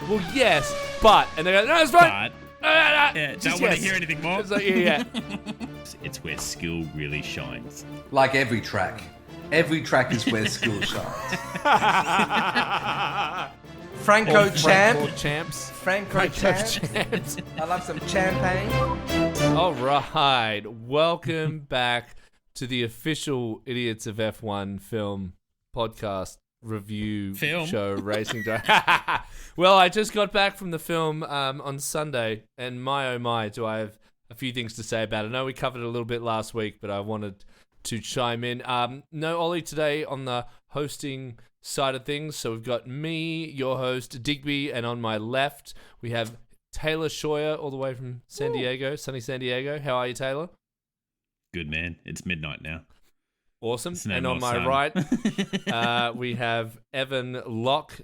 well, yes, but, and they go, no, it's fine. Yeah, Just don't want to yes. hear anything more. It's like, yeah. It's where skill really shines. Like every track. Every track is where skill shines. Franco Champ. Champs. Franco Champ. I love some champagne. All right. Welcome back to the official Idiots of F1 film podcast review show racing drive. Well, I just got back from the film on Sunday, and my oh my, do I have a few things to say about it. I know we covered it a little bit last week, but I wanted to chime in. No Ollie today on the hosting side of things, so we've got me, your host, Digby, and on my left, we have Taylor Scheuer, all the way from San Diego, sunny San Diego. How are you, Taylor? Good, man. It's midnight now. Awesome. No and on my sun. right, we have Evan Locke.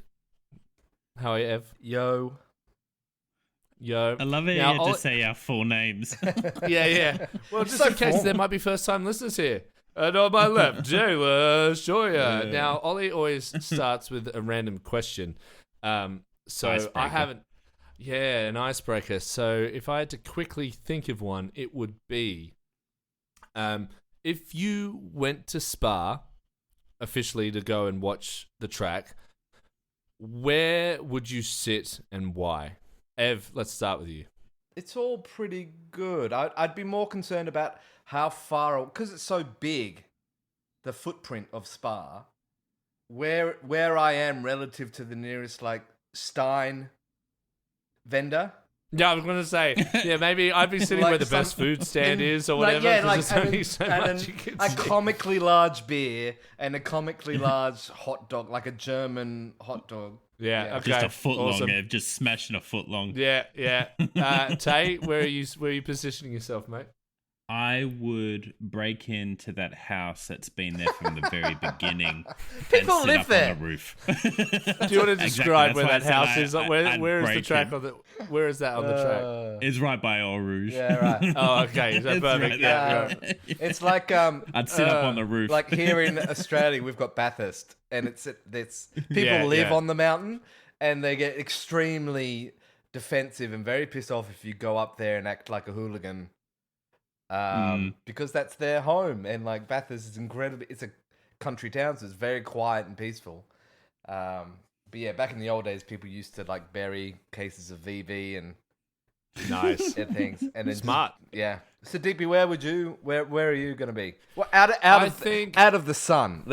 How are you, Ev? Yo. I love it. Now, You have to say our full names. Yeah. Well, just so in case formal. there might be first-time listeners here. And on my left, Taylor Scheuer. Yeah. Now, Ollie always starts with a random question. So Icebreaker. I haven't... Yeah, an icebreaker. So if I had to quickly think of one, it would be... if you went to Spa officially to go and watch the track, where would you sit and why? Ev, let's start with you. It's all pretty good. I'd be more concerned about how far, because it's so big, the footprint of Spa, where I am relative to the nearest, like, Stein vendor. Yeah, I was going to say, maybe I'd be sitting Like where the best food stand is or whatever. Like, 'cause there's only so much you can a see. comically large beer and a comically large hot dog, like a German hot dog. Yeah, Yeah. okay. Just a foot awesome. long, Ev. Just smashing a foot long. Yeah. Tay, where are you positioning yourself, mate? I would break into that house that's been there from the very beginning. People and sit live up there. on the roof. Do you want to describe Exactly, where that that's why I house said is? I'd Where is the break track in. on the? Where is that on the track? It's right by Eau Rouge. Yeah, right. Oh, okay. Is that It's perfect? right Yeah. there. It's like I'd sit up on the roof. like here in Australia, we've got Bathurst, and it's people Yeah, live yeah. on the mountain, and they get extremely defensive and very pissed off if you go up there and act like a hooligan, because that's their home. And like Bathurst is incredibly, it's a country town, so it's very quiet and peaceful. But yeah, back in the old days, people used to like bury cases of VV and Nice. and things, and then Smart. yeah. So Digby, where are you going to be? Well, I out of the sun.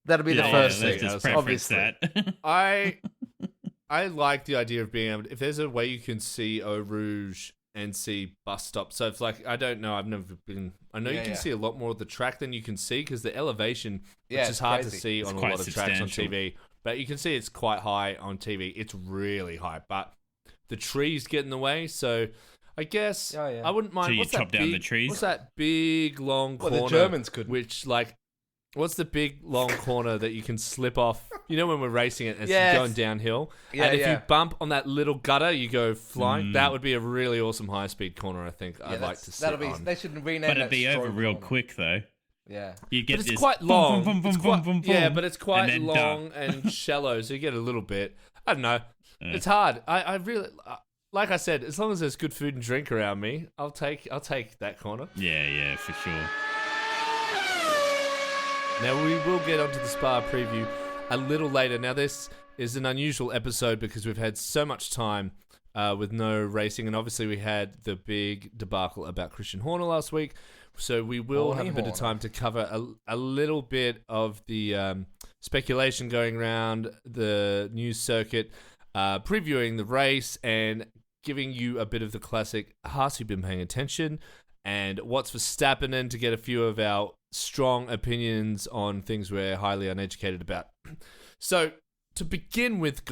That'll be the first let's thing. just preference Obviously. that. I like the idea of being able to, if there's a way you can see Eau Rouge and see bus stops. So it's like, I don't know, I've never been, I know you can see a lot more of the track than you can see because the elevation, which Yeah, is hard crazy. to see It's on a quite lot of tracks on substantial. TV. But you can see it's quite high on TV. It's really high, but the trees get in the way. So I guess Oh, yeah. I wouldn't mind. So you what's that chop down big, the trees? What's that big long Well, corner? the Germans couldn't. Which like, what's the big long corner that you can slip off? You know when we're racing it and it's Yes. going downhill? Yeah, and if yeah. you bump on that little gutter, you go flying. That would be a really awesome high-speed corner, I think. I'd like to sit on. They should rename But that. it'd be over stroke real corner. quick, though. Yeah. You get But it's this quite boom, long. boom, boom, It's boom, quite- boom, boom, yeah, boom, but it's quite and then long done. and shallow, so you get a little bit. I don't know. It's hard. I really, like I said, as long as there's good food and drink around me, I'll take that corner. Yeah, for sure. Now, we will get onto the Spa preview a little later. Now, this is an unusual episode because we've had so much time with no racing, and obviously we had the big debacle about Christian Horner last week, so we will have a bit of time to cover a little bit of the speculation going around the news circuit, previewing the race, and giving you a bit of the classic Haas, you've been paying attention, and what's Verstappen in, to get a few of our strong opinions on things we're highly uneducated about. So, to begin with,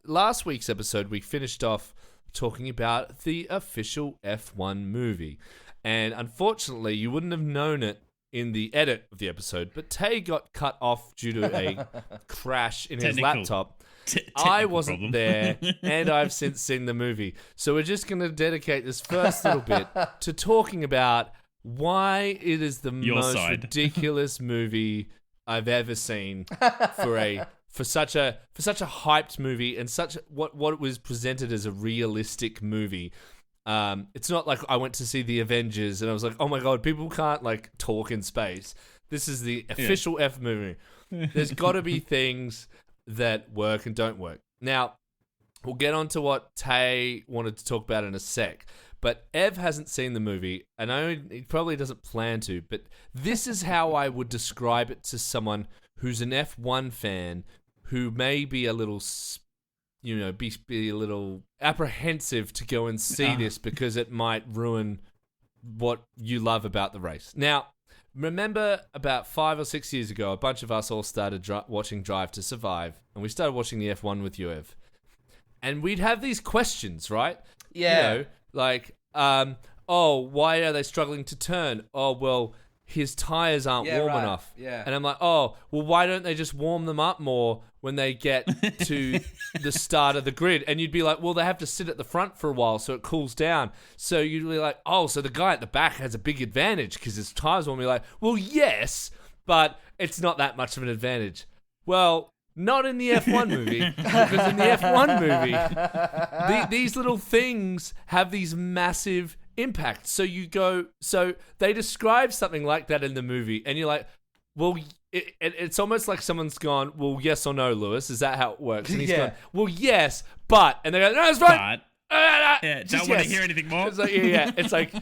last week's episode, we finished off talking about the official F1 movie. And unfortunately, you wouldn't have known it in the edit of the episode, but Tay got cut off due to a crash in his Technical. laptop. I Technical wasn't problem. there, and I've since seen the movie. So we're just going to dedicate this first little bit to talking about why it is the Your most side. ridiculous movie I've ever seen for a for such a hyped movie and such what it was presented as a realistic movie. It's not like I went to see the Avengers and I was like, oh my god, people can't like talk in space. This is the official F movie. There's got to be things that work and don't work. Now, we'll get on to what Tay wanted to talk about in a sec. But Ev hasn't seen the movie, and he probably doesn't plan to, but this is how I would describe it to someone who's an F1 fan who may be a little, be a little apprehensive to go and see this because it might ruin what you love about the race. Now, remember about 5 or 6 years ago, a bunch of us all started watching Drive to Survive, and we started watching the F1 with you, Ev. And we'd have these questions, right? Yeah. Like, why are they struggling to turn? Oh, well, his tires aren't warm enough. Yeah. And I'm like, oh, well, why don't they just warm them up more when they get to the start of the grid? And you'd be like, well, they have to sit at the front for a while so it cools down. So you'd be like, oh, so the guy at the back has a big advantage because his tires warm. You're like, well, yes, but it's not that much of an advantage. Well, not in the F1 movie, because in the F1 movie, these little things have these massive impacts. So they describe something like that in the movie, and you're like, well, it's almost like someone's gone, well, yes or no, Lewis, is that how it works? And he's gone, well, yes, but, and they go, no, it's fine. Don't want to hear anything more. It's like, It's like,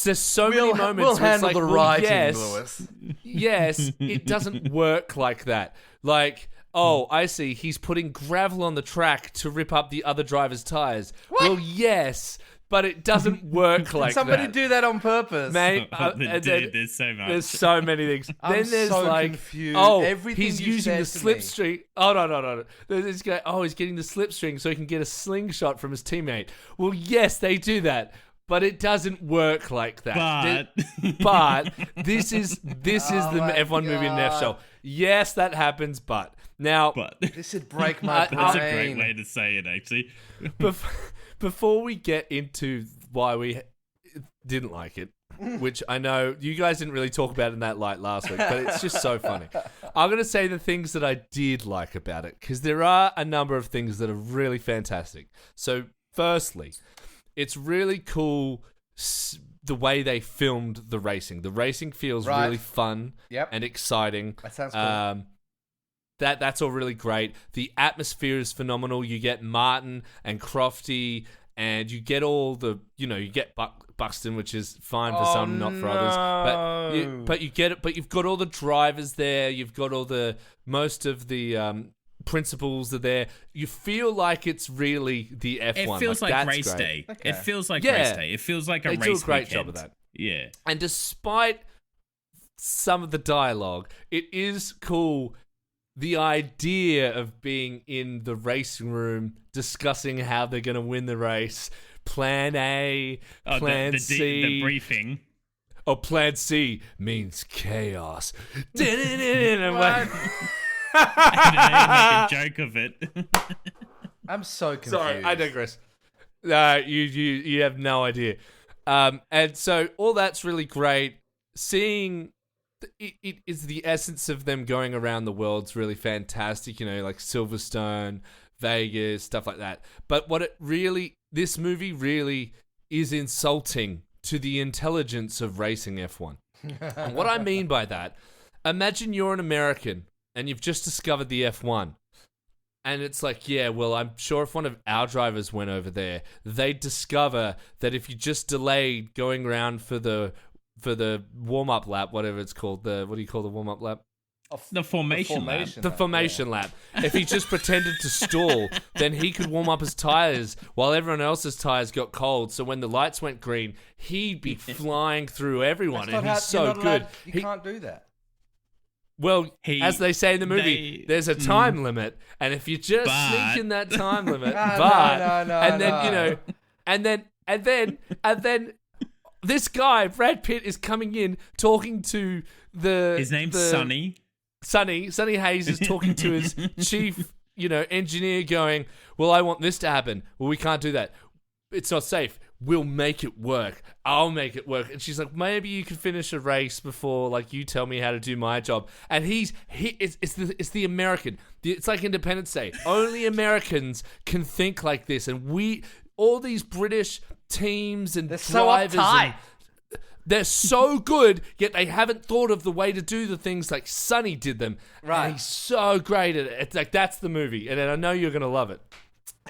there's so many moments we'll where handle it's like, the writing, yes, Lewis. Yes, it doesn't work like that. Like, oh, I see, he's putting gravel on the track to rip up the other driver's tires. What? Well, yes, but it doesn't work like Somebody that. do that on purpose. Mate, there's so much. There's so many things. I'm then there's so like, confused. oh, Everything he's you using the said to me. slipstring. Oh, no. There's this guy, he's getting the slipstring so he can get a slingshot from his teammate. Well, yes, they do that. But it doesn't work like that. But this is the F1 movie in a nutshell. Yes, that happens, but now This would break my brain. That's a great way to say it, actually. before we get into why we didn't like it, which I know you guys didn't really talk about in that light last week, but it's just so funny. I'm going to say the things that I did like about it, because there are a number of things that are really fantastic. So, firstly, it's really cool the way they filmed the racing. The racing feels really fun and exciting. That sounds cool. That's all really great. The atmosphere is phenomenal. You get Martin and Crofty, and you get all the, you get Buxton, which is fine for some, not for others. But you get it. But you've got all the drivers there. You've got all most of the principals are there. You feel like it's really the F1. It feels like race great. Day. Okay. It feels like race day. It feels like a race They do a great weekend. job of that. Yeah. And despite some of the dialogue, it is cool. The idea of being in the racing room discussing how they're going to win the race. Plan A, Plan C. The briefing. Oh, Plan C means chaos. And I'm like... And then they make a joke of it. I'm so confused. Sorry, I digress. You have no idea. And so all that's really great. Seeing it is the essence of them going around the world's really fantastic. Like Silverstone, Vegas, stuff like that. But this movie really is insulting to the intelligence of racing F1. And what I mean by that, imagine you're an American and you've just discovered the F1. And it's like, yeah, well, I'm sure if one of our drivers went over there, they'd discover that if you just delayed going around for the warm-up lap, whatever it's called, what do you call the warm-up lap? The formation lap. The formation lap. If he just pretended to stall, then he could warm up his tires while everyone else's tires got cold. So when the lights went green, he'd be flying through everyone, and he's so good. You can't do that. Well, as they say in the movie, there's a time limit, and if you just sneak in that time limit, and then this guy Brad Pitt is coming in talking to his name's Sonny. Sonny Hayes is talking to his chief, engineer, going, well, I want this to happen. Well, we can't do that. it's not safe. We'll make it work. I'll make it work. And she's like, maybe you can finish a race before, like, you tell me how to do my job. And it's the American. It's like Independence Day. Only Americans can think like this. And all these British teams and drivers, so uptight. They're so good, yet they haven't thought of the way to do the things like Sonny did them. Right. And he's so great at it. It's like, that's the movie. And I know you're going to love it.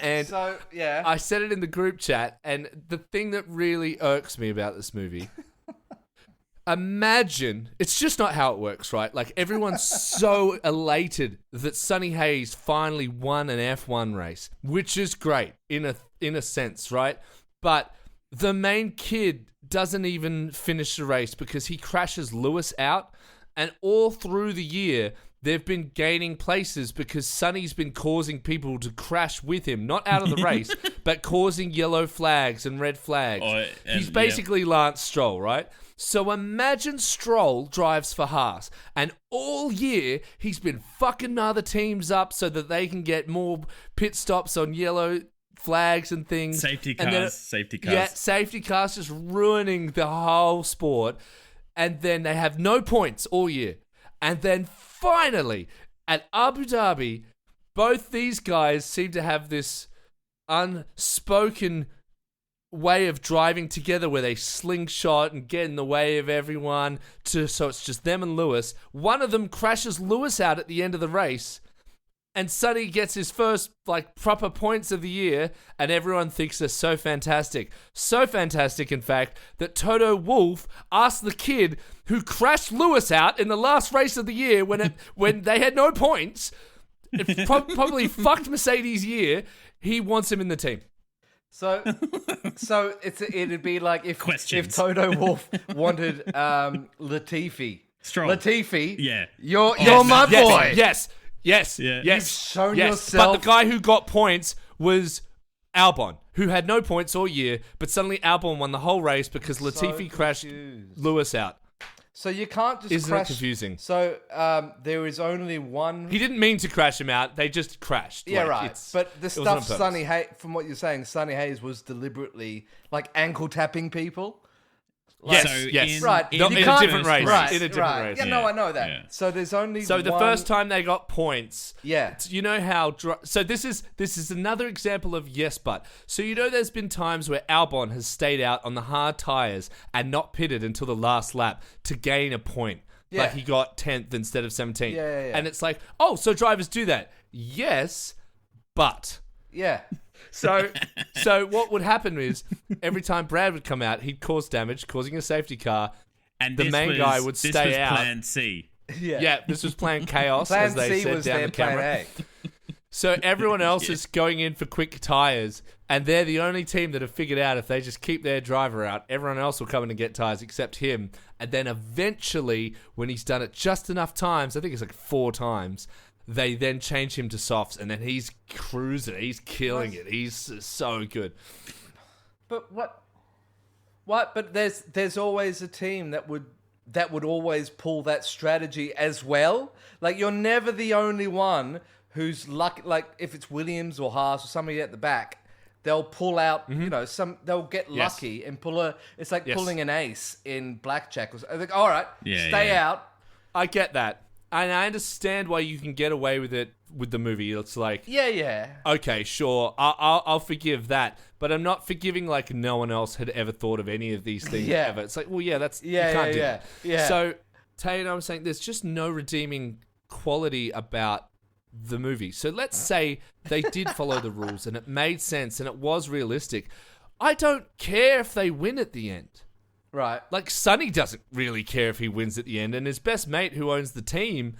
And so, yeah. I said it in the group chat, and the thing that really irks me about this movie, imagine, it's just not how it works, right? Like, everyone's so elated that Sonny Hayes finally won an F1 race, which is great in a sense, right? But the main kid doesn't even finish the race because he crashes Lewis out, and all through the year they've been gaining places because Sonny's been causing people to crash with him, not out of the race, but causing yellow flags and red flags. He's basically Lance Stroll, right? So imagine Stroll drives for Haas, and all year he's been fucking other teams up so that they can get more pit stops on yellow flags and things. Safety And cars. Yeah, safety cars just ruining the whole sport. And then they have no points all year. And then finally, at Abu Dhabi, both these guys seem to have this unspoken way of driving together where they slingshot and get in the way of everyone so it's just them and Lewis. One of them crashes Lewis out at the end of the race. And Sonny gets his first, like, proper points of the year, and everyone thinks they're so fantastic. So fantastic, in fact, that Toto Wolff asked the kid who crashed Lewis out in the last race of the year when they had no points, it probably fucked Mercedes' year, he wants him in the team. So it'd be like if Toto Wolff wanted Latifi. Stroll. Latifi, Yeah. You're my boy. Yes. You've shown yourself. But the guy who got points was Albon, who had no points all year, but suddenly Albon won the whole race because Latifi crashed Lewis out. So you can't just Isn't crash. it confusing? So there is only one. He didn't mean to crash him out. They just crashed. Yeah, Like, right. But the wasn't on stuff purpose. from what you're saying, Sonny Hayes was deliberately like ankle tapping people. Yes, So yes. Right. In a different race. Right. In a different right. race. Yeah, no, I know that. Yeah. So there's only So the one... first time they got points, Yeah. you know how... So this is another example of yes, but. So you know there's been times where Albon has stayed out on the hard tyres and not pitted until the last lap to gain a point. Yeah. Like he got 10th instead of 17th. Yeah. And it's like, oh, so drivers do that. Yes, but... Yeah. So what would happen is every time Brad would come out, he'd cause damage, causing a safety car. And the main guy would stay this was out. Plan C. Yeah, this was Plan Chaos, Plan as they C said was down their the plan camera. A. So everyone else is going in for quick tyres, and they're the only team that have figured out if they just keep their driver out, everyone else will come in and get tyres except him. And then eventually, when he's done it just enough times, I think it's like 4 times, they then change him to softs, and then he's cruising. He's killing it. He's so good. But what? But there's always a team that would always pull that strategy as well. Like you're never the only one who's lucky. Like if it's Williams or Haas or somebody at the back, they'll pull out. You know, they'll get lucky and pull a. It's like pulling an ace in blackjack. Or something. Like, all right, stay out. I get that. And I understand why you can get away with it with the movie. It's like, Yeah. okay, sure, I'll forgive that, but I'm not forgiving like no one else had ever thought of any of these things ever. It's like, well, you can't do that. Yeah. So Tay and I were saying there's just no redeeming quality about the movie. So let's say they did follow the rules and it made sense and it was realistic. I don't care if they win at the end. Right. Like, Sonny doesn't really care if he wins at the end, and his best mate who owns the team,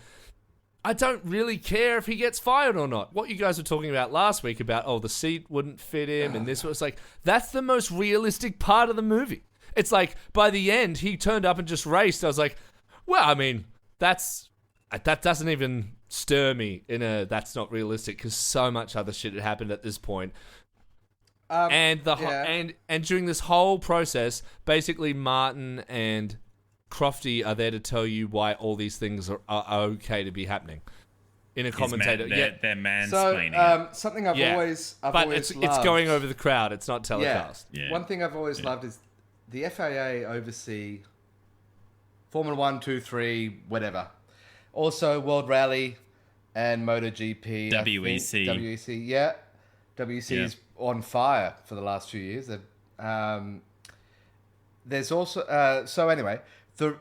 I don't really care if he gets fired or not. What you guys were talking about last week about, the seat wouldn't fit him, and this was like, that's the most realistic part of the movie. It's like, by the end, he turned up and just raced. I was like, well, I mean, that doesn't even stir me in a that's not realistic, because so much other shit had happened at this point. And during this whole process, basically Martin and Crofty are there to tell you why all these things are okay to be happening. in a commentator. They're mansplaining. Something I've always but loved. it's going over the crowd. It's not telecast. Yeah. One thing I've always loved is the FAA oversee Formula 1, 2, 3, whatever. Also World Rally and MotoGP. WEC. WEC, yeah. WEC is on fire for the last few years. There's also so anyway, the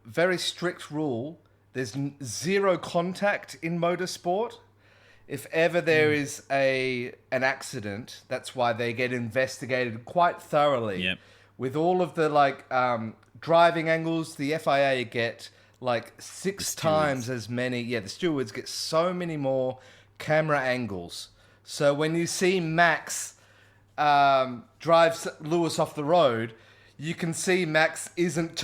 very strict rule. There's zero contact in motorsport. If ever there is an accident, that's why they get investigated quite thoroughly. Yep. With all of the driving angles, the FIA get like 6 times as many. Yeah, the stewards get so many more camera angles. So when you see Max drives Lewis off the road, you can see Max he's not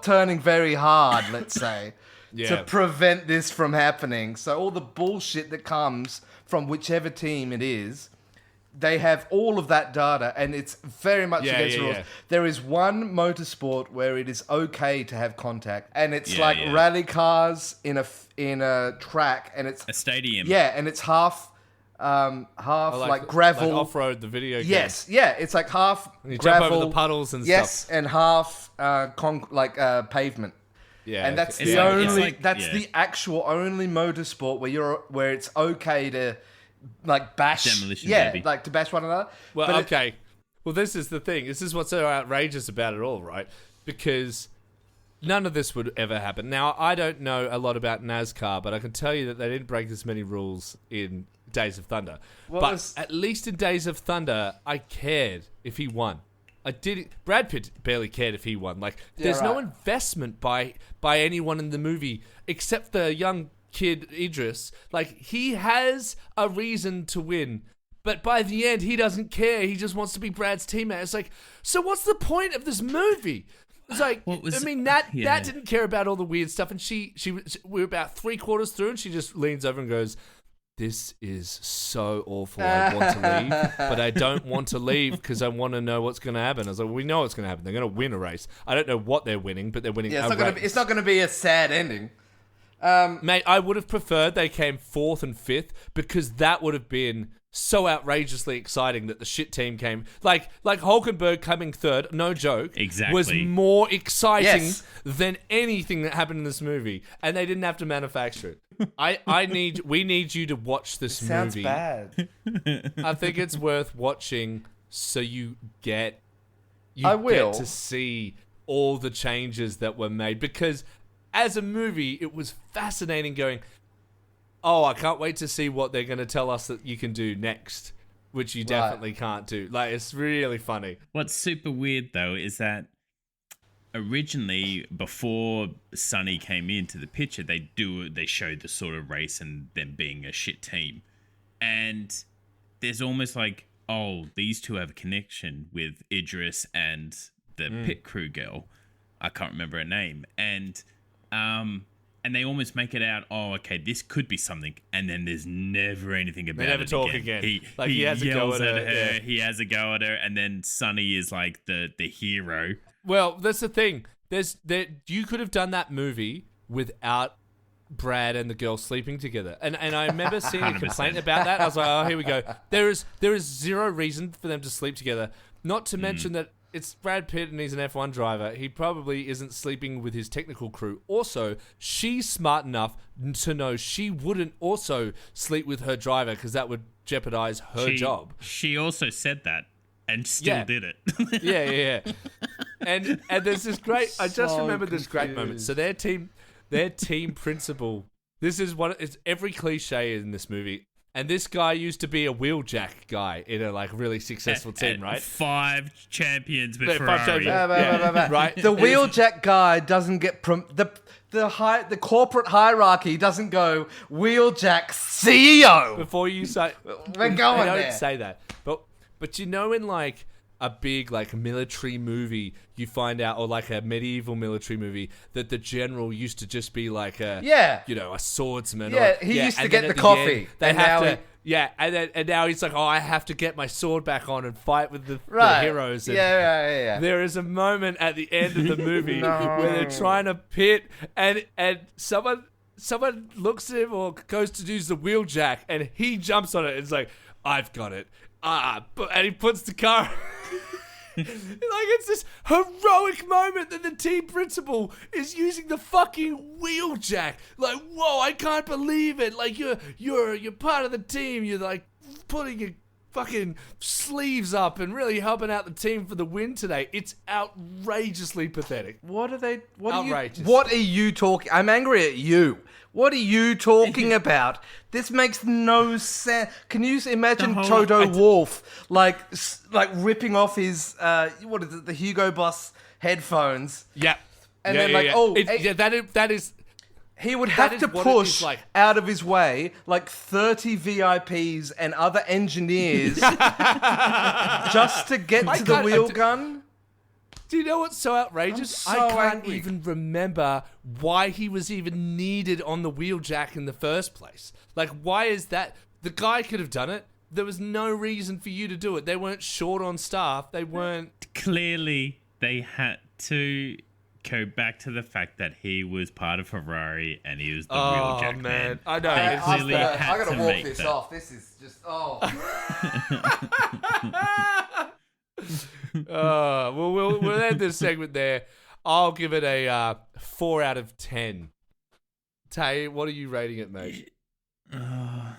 turning very hard, let's say, to prevent this from happening. So all the bullshit that comes from whichever team it is, they have all of that data, and it's very much against rules. There is one motorsport where it is okay to have contact, and it's rally cars in a track, and it's a stadium. Yeah, and it's half like gravel, like off-road, the video game. Yes, it's like half and you gravel, jump over the puddles and stuff. Yes, and half pavement. Yeah, and that's it's the actual only motorsport where it's okay to like bash demolition derby. like to bash one another. Well, well, this is the thing. This is what's so outrageous about it all, right? Because none of this would ever happen. Now, I don't know a lot about NASCAR, but I can tell you that they didn't break this many rules in Days of Thunder. But at least in Days of Thunder, I cared if he won. I did. Brad Pitt barely cared if he won. Like, there's no investment by anyone in the movie except the young kid Idris. Like, he has a reason to win, but by the end, he doesn't care. He just wants to be Brad's teammate. It's like, so what's the point of this movie? It's like, Nat didn't care about all the weird stuff, and we're about 3/4 through, and she just leans over and goes, "This is so awful. I want to leave, but I don't want to leave because I want to know what's going to happen." I was like, we know what's going to happen. They're going to win a race. I don't know what they're winning, but they're winning a race. It's not going to be a sad ending. Mate, I would have preferred they came 4th and 5th because that would have been so outrageously exciting that the shit team came. Like Hulkenberg coming 3rd, no joke, was more exciting than anything that happened in this movie, and they didn't have to manufacture it. We need you to watch this movie. Sounds bad. I think it's worth watching so you get to see all the changes that were made, because as a movie, it was fascinating going, I can't wait to see what they're going to tell us that you can do next, which you definitely can't do. Like, it's really funny. What's super weird, though, is that originally, before Sonny came into the picture, they showed the sort of race and them being a shit team. And there's almost like, these two have a connection with Idris and the pit crew girl. I can't remember her name. And they almost make it out, okay, this could be something, and then there's never anything about it. They never talk again. He has a go at her. He has a go at her, and then Sonny is like the hero. Well, that's the thing. You could have done that movie without Brad and the girl sleeping together. And I remember seeing a complaint about that. I was like, here we go. There is zero reason for them to sleep together. Not to mention that it's Brad Pitt and he's an F1 driver. He probably isn't sleeping with his technical crew. Also, she's smart enough to know she wouldn't also sleep with her driver because that would jeopardize her job. She also said that and still did it. Yeah. And there's this great... I just remembered this great moment. So their team principal... This is it's every cliche in this movie. And this guy used to be a wheeljack guy in a really successful team, right? 5 champions with Ferrari. Right. The wheeljack guy doesn't get the corporate hierarchy doesn't go wheeljack CEO before you say. We're going there. Don't say that, but in a big military movie, you find out, or a medieval military movie, that the general used to just be a swordsman. Yeah, he used to get the coffee. And now he's like, I have to get my sword back on and fight with the heroes. And there is a moment at the end of the movie where they're trying to pit, and someone someone looks at him or goes to use the wheel jack, and he jumps on it. And it's like, I've got it. And he puts the car. Like, it's this heroic moment that the team principal is using the fucking wheel jack. Like, whoa, I can't believe it. Like, you're part of the team. You're like putting your fucking sleeves up and really helping out the team for the win today. It's outrageously pathetic. Outrageous. What are you talking? I'm angry at you. What are you talking about? This makes no sense. Can you imagine Toto Wolff like ripping off his the Hugo Boss headphones? Yeah, and yeah, then that is. He would have to push out of his way like 30 VIPs and other engineers just to get to the wheel gun. Do you know what's so outrageous? I can't even remember why he was even needed on the wheeljack in the first place. Like, why is that? The guy could have done it. There was no reason for you to do it. They weren't short on staff. They weren't... Clearly, they had to go back to the fact that he was part of Ferrari and he was the wheeljack man. I know. I gotta walk this off. This is just... Well, we'll end this segment there. I'll give it a 4 out of 10. Tay, what are you rating it, mate? I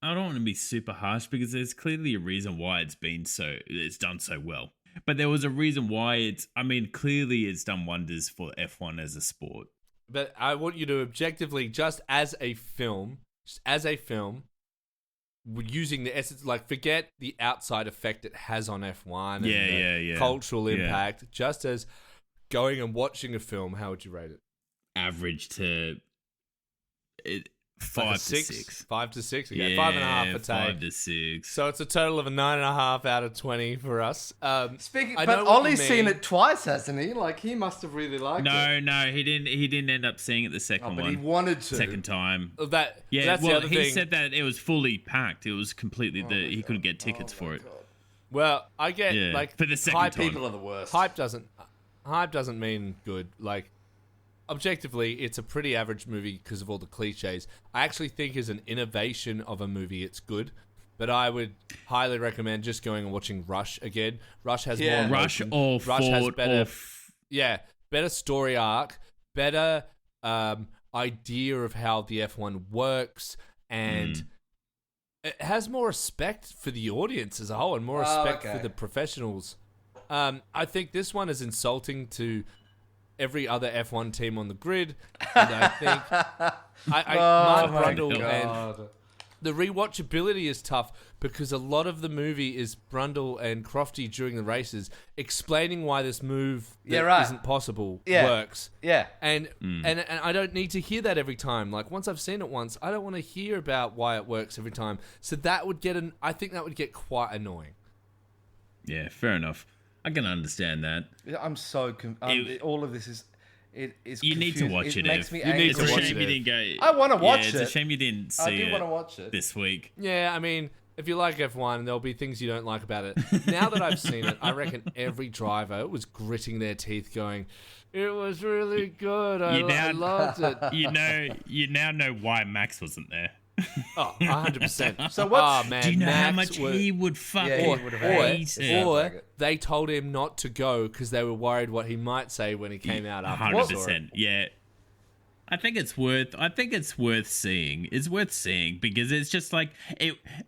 don't want to be super harsh because there's clearly a reason why it's done so well. But there was a reason why clearly it's done wonders for F1 as a sport. But I want you to objectively, just as a film, using the essence, like, forget the outside effect it has on F1 and the cultural impact, just as going and watching a film, how would you rate it? Average to 5 to 6. 5 to 6? Okay, 5.5 for Tay. 5 to 6. So it's a total of a 9.5 out of 20 for us. But Ollie's seen it twice, hasn't he? Like, he must have really liked it. No, he didn't. He didn't end up seeing it the second one. But he wanted to. Second time. That's the other thing. He said that it was fully packed. It was completely he couldn't get tickets for it. God. Well, I get like for the second time. People are the worst. Hype doesn't mean good. Like, objectively, it's a pretty average movie because of all the cliches. I actually think as an innovation of a movie, it's good. But I would highly recommend just going and watching Rush again. Rush has more emotion. Rush has better, better story arc, better idea of how the F1 works, and it has more respect for the audience as a whole and more respect for the professionals. I think this one is insulting to every other F1 team on the grid, and I think Mark Brundle and the rewatchability is tough because a lot of the movie is Brundle and Crofty during the races explaining why this move isn't possible works. Yeah, and I don't need to hear that every time. Like, once I've seen it once, I don't want to hear about why it works every time. So that would I think that would get quite annoying. Yeah, fair enough. I can understand that. I'm so all of this is you need to watch it. Makes me angry. It's a shame you didn't go. I want to watch it. It's a shame you didn't see it. I do want to watch it this week. Yeah, I mean, if you like F1, there'll be things you don't like about it. Now that I've seen it, I reckon every driver was gritting their teeth, going, "It was really good. I loved it." You now know why Max wasn't there. 100%. So what? Man, do you know Max how much he would fucking hate it? Or they told him not to go because they were worried what he might say when he came out after. 100%. Yeah. I think it's worth seeing. It's worth seeing because it's just like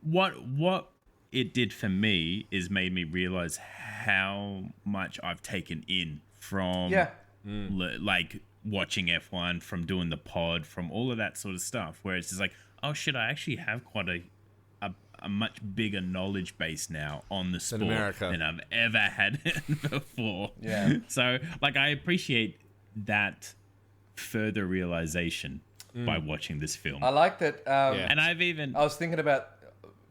what it did for me is made me realize how much I've taken in from like watching F1, from doing the pod, from all of that sort of stuff, where it's just like, oh shit, I actually have quite a much bigger knowledge base now on the sport than I've ever had before. Yeah. So like I appreciate that further realization by watching this film. I like that. And I was thinking about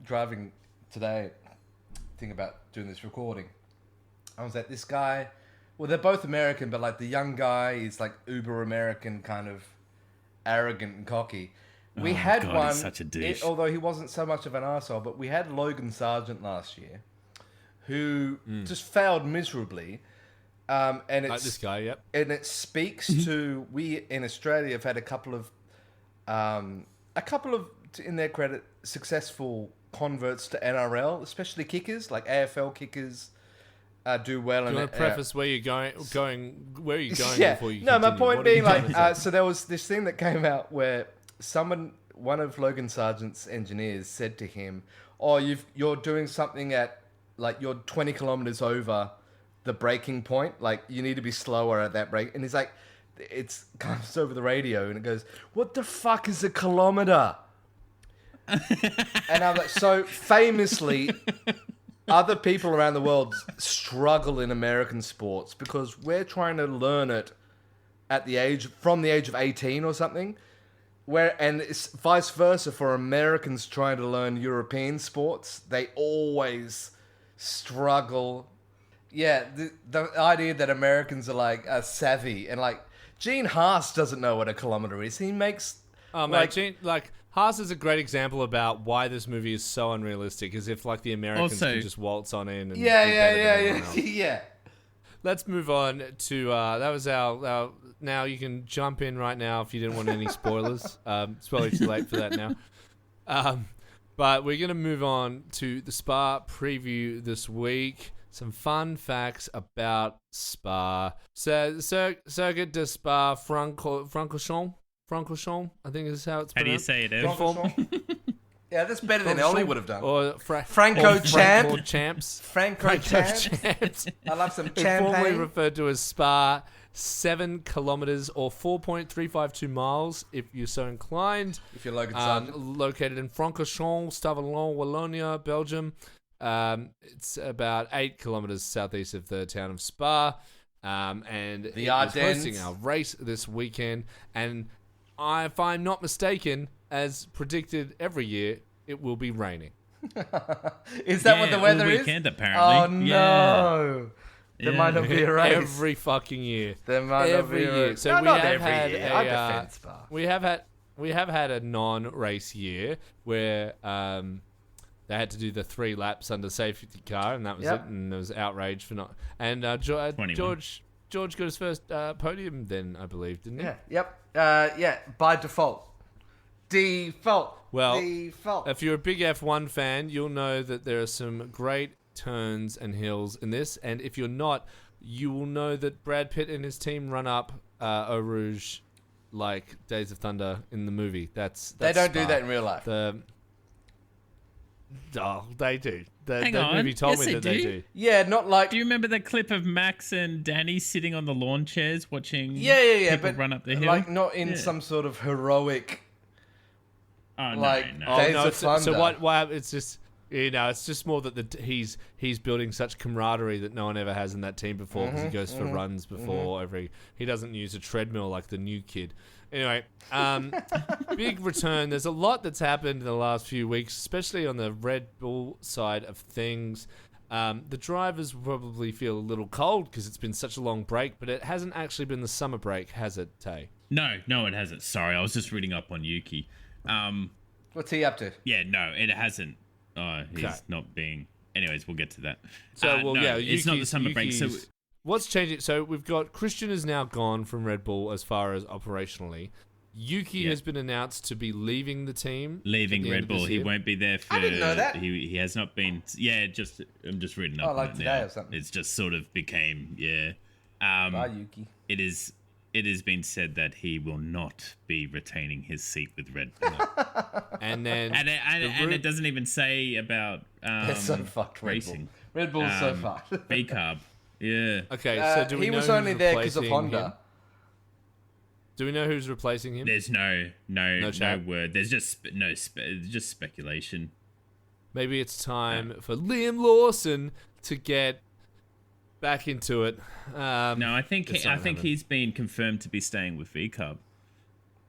driving today, thinking about doing this recording. I was at this guy. Well, they're both American, but like the young guy is like uber American, kind of arrogant and cocky. We had one, he's such a douche. although he wasn't so much of an arsehole, but we had Logan Sargent last year, who just failed miserably. And it's like this guy, yep. And it speaks to, we in Australia have had a couple of A couple of, in their credit, successful converts to NRL, especially kickers, like AFL kickers, do well. Do you want to preface where you're going where are you going Yeah. before you No, my continue? point What are you being, trying to like, say? so there was this thing that came out where one of Logan Sargent's engineers said to him, "Oh, you're doing something at, like, you're 20 kilometers over the braking point. Like, you need to be slower at that break." And he's like, it comes over the radio and it goes, "What the fuck is a kilometer?" And I'm like, so famously, other people around the world struggle in American sports because we're trying to learn it from the age of 18 or something. And it's vice versa for Americans trying to learn European sports. They always struggle. Yeah, the idea that Americans are like savvy, and like Gene Haas doesn't know what a kilometer is. He makes Haas is a great example about why this movie is so unrealistic. As if like the Americans Also- can just waltz on in. And yeah. Yeah. Let's move on to that was our. Now you can jump in right now if you didn't want any spoilers. It's probably too late for that now. But we're gonna move on to the Spa preview this week. Some fun facts about Spa. So, Circuit de Spa Francorchamps, I think is how it's pronounced. How do you say it, Ev? Yeah, that's better than Ellie would have done. Or Franco Champ. Champs. Franco Champs. I love some Formerly champagne. referred to as Spa, 7 kilometers or 4.352 miles, if you're so inclined. If you're Logan Sargent. Located in Francorchamps, Stavallon, Wallonia, Belgium. It's about 8 kilometers southeast of the town of Spa. And The it is Ardennes. hosting our race this weekend. And if I'm not mistaken, as predicted every year, it will be raining. Is that what the weather all is? weekend, apparently. Oh no! There Yeah. might not be a race. Every fucking year. There might not Every be a year. race. So No, we not have every had year. a, I defend Spa. we have had a non-race year where they had to do the 3 laps under safety car, and that was Yep. it. And there was outrage for not. And 21. George got his first podium then, I believe, didn't he? Yeah. Yep. Yeah. By default. Well, Default. if you're a big F1 fan, you'll know that there are some great turns and hills in this. And if you're not, you will know that Brad Pitt and his team run up Eau Rouge like Days of Thunder in the movie. That's They don't Spa. do that in real life. They do. Hang The on. movie told Yes, me they that they do. do. Yeah, not like. Do you remember the clip of Max and Danny sitting on the lawn chairs watching Yeah, people but run up the hill? like not in Yeah. some sort of heroic. Oh, like- no. Oh, Days no, of so Thunder. what? It's just it's just more that he's building such camaraderie that no one ever has in that team before because he goes for runs before he doesn't use a treadmill like the new kid. Anyway, big return. There's a lot that's happened in the last few weeks, especially on the Red Bull side of things. The drivers probably feel a little cold because it's been such a long break, but it hasn't actually been the summer break, has it, Tay? No, it hasn't. Sorry, I was just reading up on Yuki. What's he up to? Yeah, no, it hasn't. Oh, he's Okay. not being... Anyways, we'll get to that. So, No, it's not the summer break. So What's changing? So we've got Christian is now gone from Red Bull as far as operationally. Yuki Yeah. has been announced to be leaving the team. leaving at the end Red of Bull, this he year. won't be there for... I didn't know that. He has not been... Yeah, I'm just reading up Oh, like on it today now. or something. It's just sort of became... Yeah. Bye, Yuki. It has been said that he will not be retaining his seat with Red Bull. And then and it doesn't even say about They're so fucked. racing. Red Bull's so fucked. VCARB. Yeah. Okay, so do we he know was who's only there because of replacing Honda. him? Do we know who's replacing him? There's no chat? word. There's just just speculation. Maybe it's time for Liam Lawson to get back into it. No, I think it's not happening. he's been confirmed to be staying with VCARB.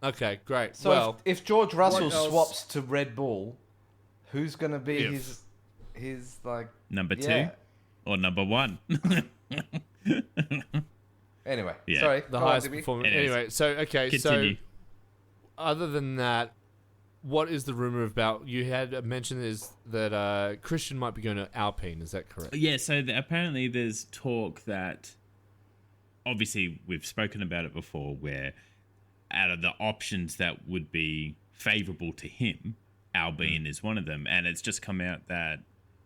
Okay, great. So well, if George Russell what else- swaps to Red Bull, who's going to be If. his like Number 2 Yeah. or number 1. Anyway, Yeah. sorry. the go on, highest Jimmy. performer. Anyways, Anyway, so okay, Continue. so other than that, what is the rumor about? You had mentioned is that Christian might be going to Alpine. Is that correct? Yeah, so apparently there's talk that, obviously we've spoken about it before, where out of the options that would be favorable to him, Albion is one of them. And it's just come out that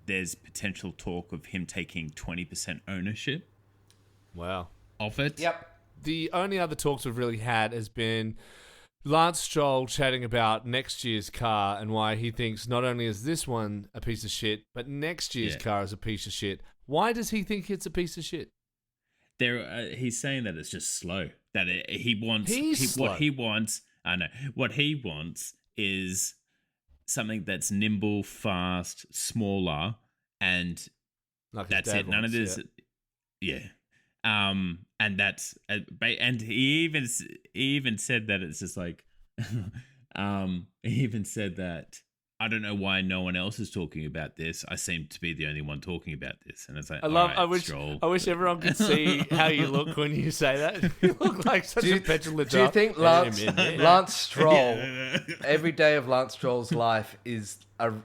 there's potential talk of him taking 20% ownership. Wow. Of it. Yep. The only other talks we've really had has been Lance Stroll chatting about next year's car and why he thinks not only is this one a piece of shit, but next year's car is a piece of shit. Why does he think it's a piece of shit? He's saying that it's just slow. That he wants what he wants is something that's nimble, fast, smaller, and Like that's it. None of this, and that's and he even said that it's just like, he even said that I don't know why no one else is talking about this. I seem to be the only one talking about this, and it's like I wish everyone could see how you look when you say that. You look like such a petulant. Do you think Lance Stroll, every day of Lance Stroll's life is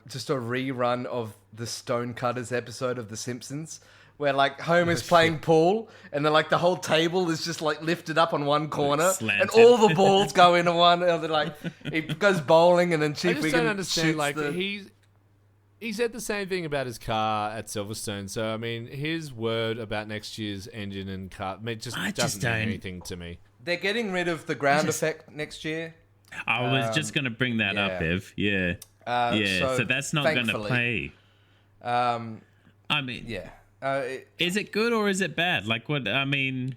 just a rerun of the Stonecutters episode of The Simpsons? Where like Homer's playing pool, and then like the whole table is just like lifted up on one corner, and all the balls go into one. And they're like he goes bowling, and then Chief I just don't understand. Like he said the same thing about his car at Silverstone. So I mean, his word about next year's engine and car just doesn't mean anything to me. They're getting rid of the ground effect next year. I was just going to bring that up, Ev. Yeah, So that's not going to play. I mean, yeah. Is it good or is it bad? Like what? I mean,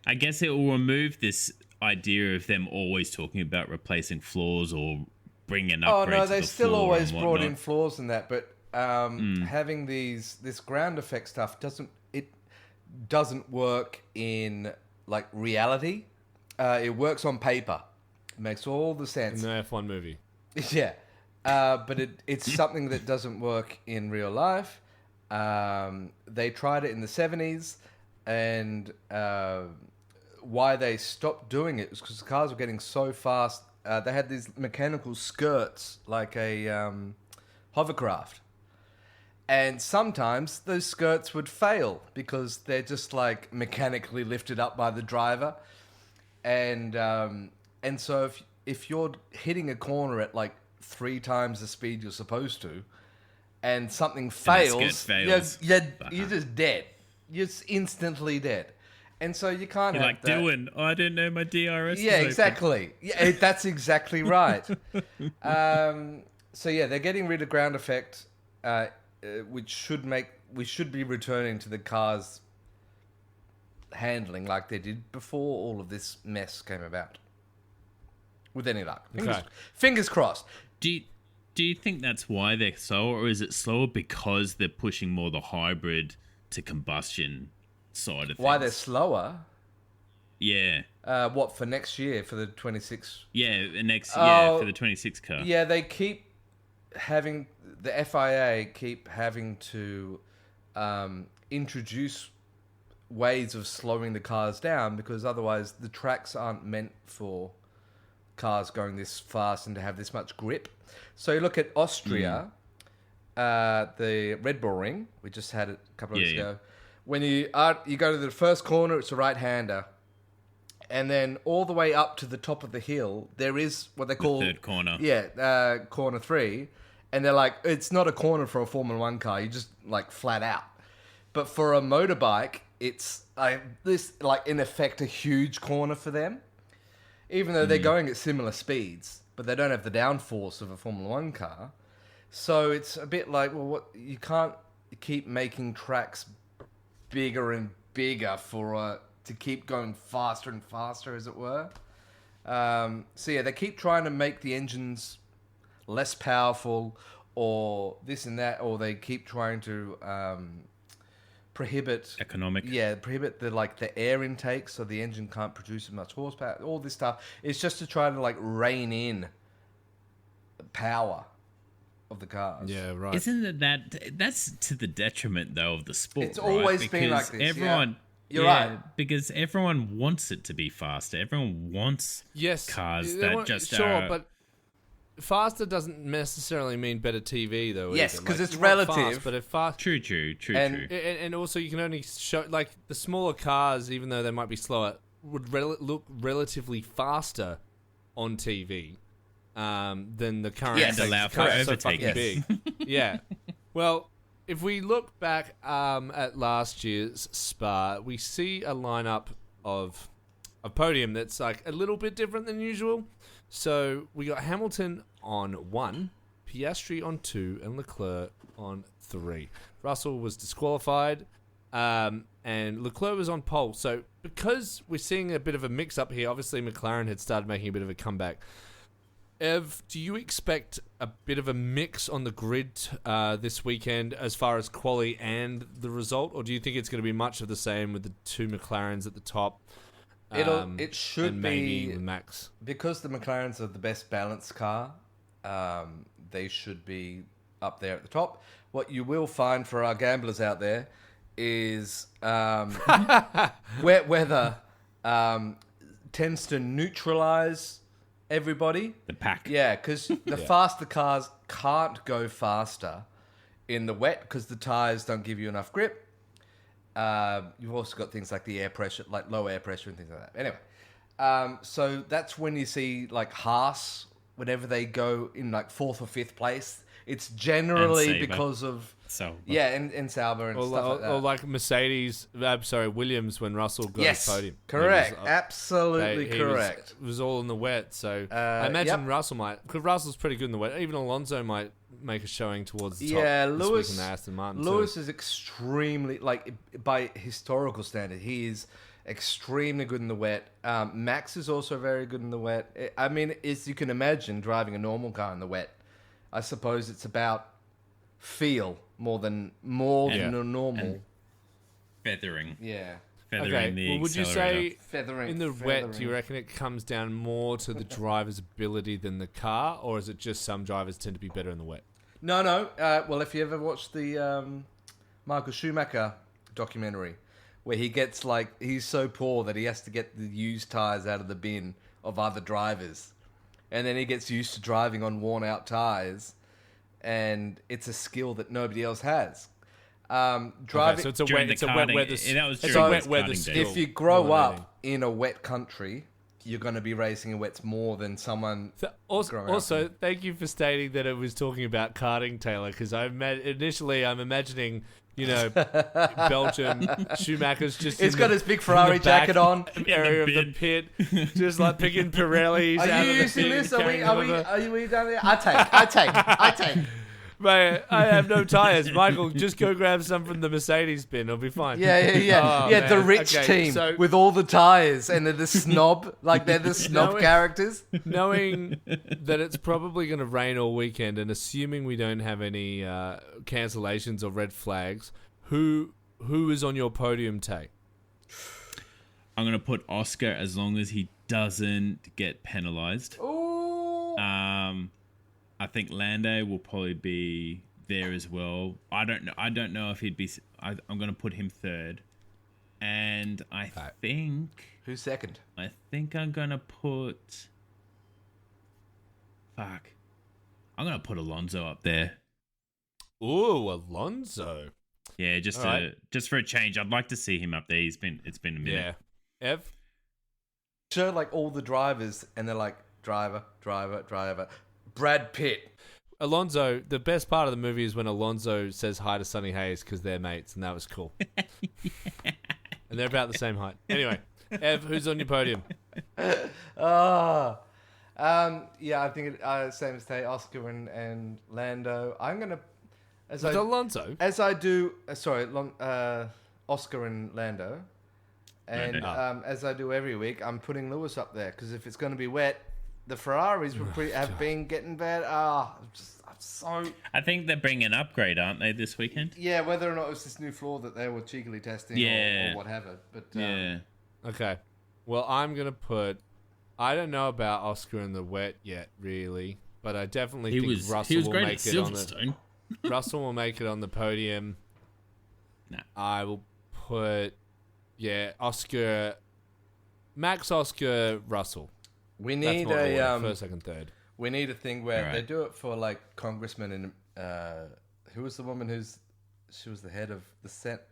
I guess it will remove this idea of them always talking about replacing floors or bringing upgrades. Oh no, they to the still floor always and brought whatnot. in floors and that, but having this ground effect stuff doesn't work in like reality. It works on paper. It makes all the sense. In the F1 movie. Yeah, but it's something that doesn't work in real life. They tried it in the 70s, and why they stopped doing it was because the cars were getting so fast. They had these mechanical skirts like a hovercraft, and sometimes those skirts would fail because they're just like mechanically lifted up by the driver, and so if you're hitting a corner at like 3 times the speed you're supposed to, and something fails, you're just dead. You're just instantly dead. And so you can't You're have like, that. Dylan, I didn't know my DRS Yeah, was exactly. Yeah, that's exactly right. So yeah, they're getting rid of ground effect, which we should be returning to the cars handling like they did before all of this mess came about. With any luck. Fingers crossed. Do you think that's why they're slower, or is it slower because they're pushing more the hybrid to combustion side of things? Why they're slower? Yeah. What, for next year, for the 26? Yeah, for the 26 car. Yeah, they keep having, the FIA keep having to introduce ways of slowing the cars down, because otherwise the tracks aren't meant for cars going this fast and to have this much grip. So you look at Austria, the Red Bull Ring. We just had it a couple of weeks ago. When you go to the first corner, it's a right-hander, and then all the way up to the top of the hill, there is what they call the third corner. Yeah, corner 3, and they're like, it's not a corner for a Formula 1 car. You just like flat out. But for a motorbike, it's in effect a huge corner for them, even though they're going at similar speeds. But they don't have the downforce of a Formula 1 car. So it's a bit like, well, you can't keep making tracks bigger and bigger to keep going faster and faster, as it were. So yeah, they keep trying to make the engines less powerful or this and that, or they keep trying to prohibit the air intake, so the engine can't produce as much horsepower. All this stuff is just to try to like rein in the power of the cars. Yeah, right. Isn't that's to the detriment though of the sport? It's always been like this. Everyone, You're right. Because everyone wants it to be faster. Everyone wants cars that just are. But faster doesn't necessarily mean better TV, though. Yes, because it's relative. Fast, but if fast, true. and also you can only show like the smaller cars, even though they might be slower. would look relatively faster on TV than the current. And allow for overtaking. So big. Yeah. Well, if we look back at last year's Spa, we see a lineup of a podium that's like a little bit different than usual. So we got Hamilton on 1, Piastri on 2, and Leclerc on 3. Russell was disqualified, and Leclerc was on pole. So because we're seeing a bit of a mix-up here, obviously McLaren had started making a bit of a comeback. Ev, do you expect a bit of a mix on the grid this weekend as far as quali and the result, or do you think it's going to be much of the same with the 2 McLarens at the top? It should and be maybe Max, because the McLarens are the best balanced car. They should be up there at the top. What you will find for our gamblers out there is wet weather tends to neutralize everybody. The pack. Yeah, because the faster cars can't go faster in the wet because the tires don't give you enough grip. You've also got things like the air pressure, like low air pressure and things like that. Anyway, so that's when you see like Haas, whenever they go in like 4th or 5th place, it's generally because of Sauber. and Sauber and stuff like that. Or like Mercedes, Williams when Russell got his podium. Correct, absolutely correct. It was all in the wet, so I imagine Russell might, because Russell's pretty good in the wet. Even Alonso might make a showing towards the top. Yeah, this Lewis week in the Aston Martin Lewis too. is extremely, like by historical standard, he is extremely good in the wet. Max is also very good in the wet. I mean, as you can imagine, driving a normal car in the wet, I suppose it's about feel more than a normal. And feathering. Yeah. Feathering the well, would you accelerator. say Feathering. in the wet, do you reckon it comes down more to the driver's ability than the car, or is it just some drivers tend to be better in the wet? No. Well, if you ever watched the Michael Schumacher documentary, where he gets he's so poor that he has to get the used tires out of the bin of other drivers, and then he gets used to driving on worn out tires, and it's a skill that nobody else has. Driving. Okay, so it's a wet weather. It's a wet weather skill. If you grow up in a wet country, you're going to be racing in wets more than someone. Also, thank you for stating that it was talking about karting, Taylor, because initially I'm imagining, Belgium, Schumacher's just. He's got his big Ferrari jacket on. Area of the pit, just like picking Pirellis. Are you using this? Are we done there? I take. Mate, I have no tires. Michael, just go grab some from the Mercedes bin. It'll be fine. Yeah. Oh, the rich team with all the tires, and they're the snob, they're the snob characters. Knowing that it's probably going to rain all weekend, and assuming we don't have any cancellations or red flags, who is on your podium, Tay? I'm going to put Oscar as long as he doesn't get penalised. Ooh. I think Lando will probably be there as well. I don't know if he'd be. I'm going to put him third, and I think who's second? I think I'm going to put. Fuck. I'm going to put Alonso up there. Ooh, Alonso. Yeah, just for a change. I'd like to see him up there. It's been a minute. Yeah. Ev. Show all the drivers, and they're like driver. Brad Pitt. Alonso, the best part of the movie is when Alonso says hi to Sonny Hayes because they're mates, and that was cool. And they're about the same height. Anyway, Ev, who's on your podium? I think same as Tay, Oscar and Lando. I'm gonna Alonso as I do. Oscar and Lando, and as I do every week, I'm putting Lewis up there because if it's going to be wet. The Ferraris have been getting bad. I'm so. I think they're bringing an upgrade, aren't they, this weekend? Yeah, whether or not it was this new floor that they were cheekily testing or whatever. But Okay. Well, I'm gonna put. I don't know about Oscar in the wet yet, really, but I definitely think Russell will make it on the. Russell will make it on the podium. Nah. I will put. Yeah, Oscar. Max, Oscar, Russwill. We need first, second, third. We need a thing where they do it for congressmen and who was the woman she was the head of the Senate.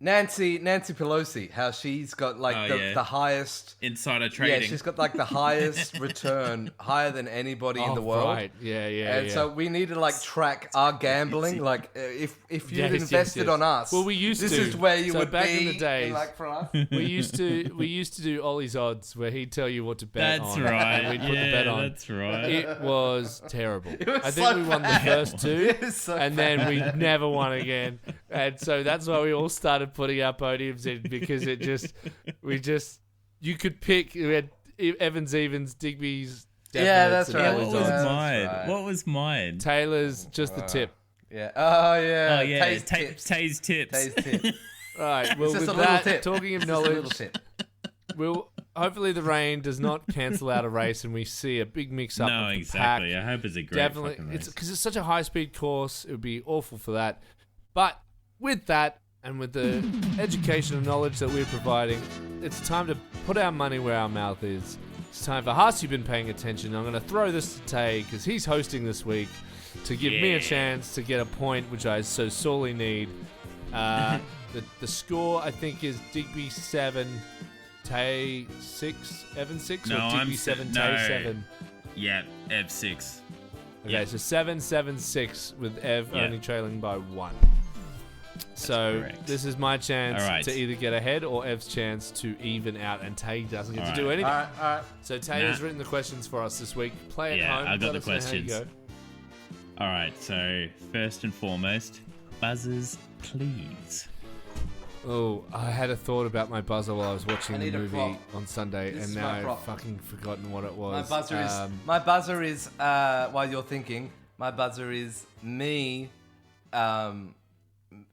Nancy Pelosi, how she's got like the highest insider trading. Yeah, she's got like the highest return, higher than anybody in the world. Right. Yeah. And so we need to like track our gambling. Like if you invested on us, well, we used this to. is where you would back be in the days. Like for us. We used to do Ollie's odds, where he'd tell you what to bet That's on. right. And we'd put the bet on. That's right. It was terrible. was I think so we won the bad. first two, It was so and then we never won again. And so that's why we all started putting our podiums in, because you could pick. We had Evans, Digby's. Yeah, that's and right. Ollie's What was odds. mine? right. What was mine? Taylor's just the tip. Yeah. Oh yeah. Oh yeah, Taste tips. Tay's tips. Taste tip. All right. Well, It's just with a little that, tip. talking of Just a little knowledge, tip. we'll hopefully the rain does not cancel out a race, and we see a big mix up. No, of the exactly. pack. I hope it's a great Definitely, fucking race. it's because it's such a high speed course. It would be awful for that. But with that, and with the education and knowledge that we're providing, it's time to put our money where our mouth is. It's time for Haas. You've been paying attention. I'm going to throw this to Tay because he's hosting this week to give me a chance to get a point, which I so sorely need. The score, I think, is Digby 7, Tay 6, Evan 6, No, or I'm Digby 7, no. Tay 7? Yeah, F6. Okay, Yeah. so 7-7-6 with Ev Yeah. only trailing by 1. So correct. this is my chance All right. to either get ahead or Ev's chance to even out, and Tay doesn't get All to do right. anything. All right. So Tay has written the questions for us this week. Play at Yeah, home. I got Let the us know how you questions. go. All right, so first and foremost, buzzers, please. Oh, I had a thought about my buzzer while I was I watching the need a movie prop. on Sunday, This and is now my I've prop. fucking forgotten what it My was. buzzer is while you're thinking, my buzzer is me,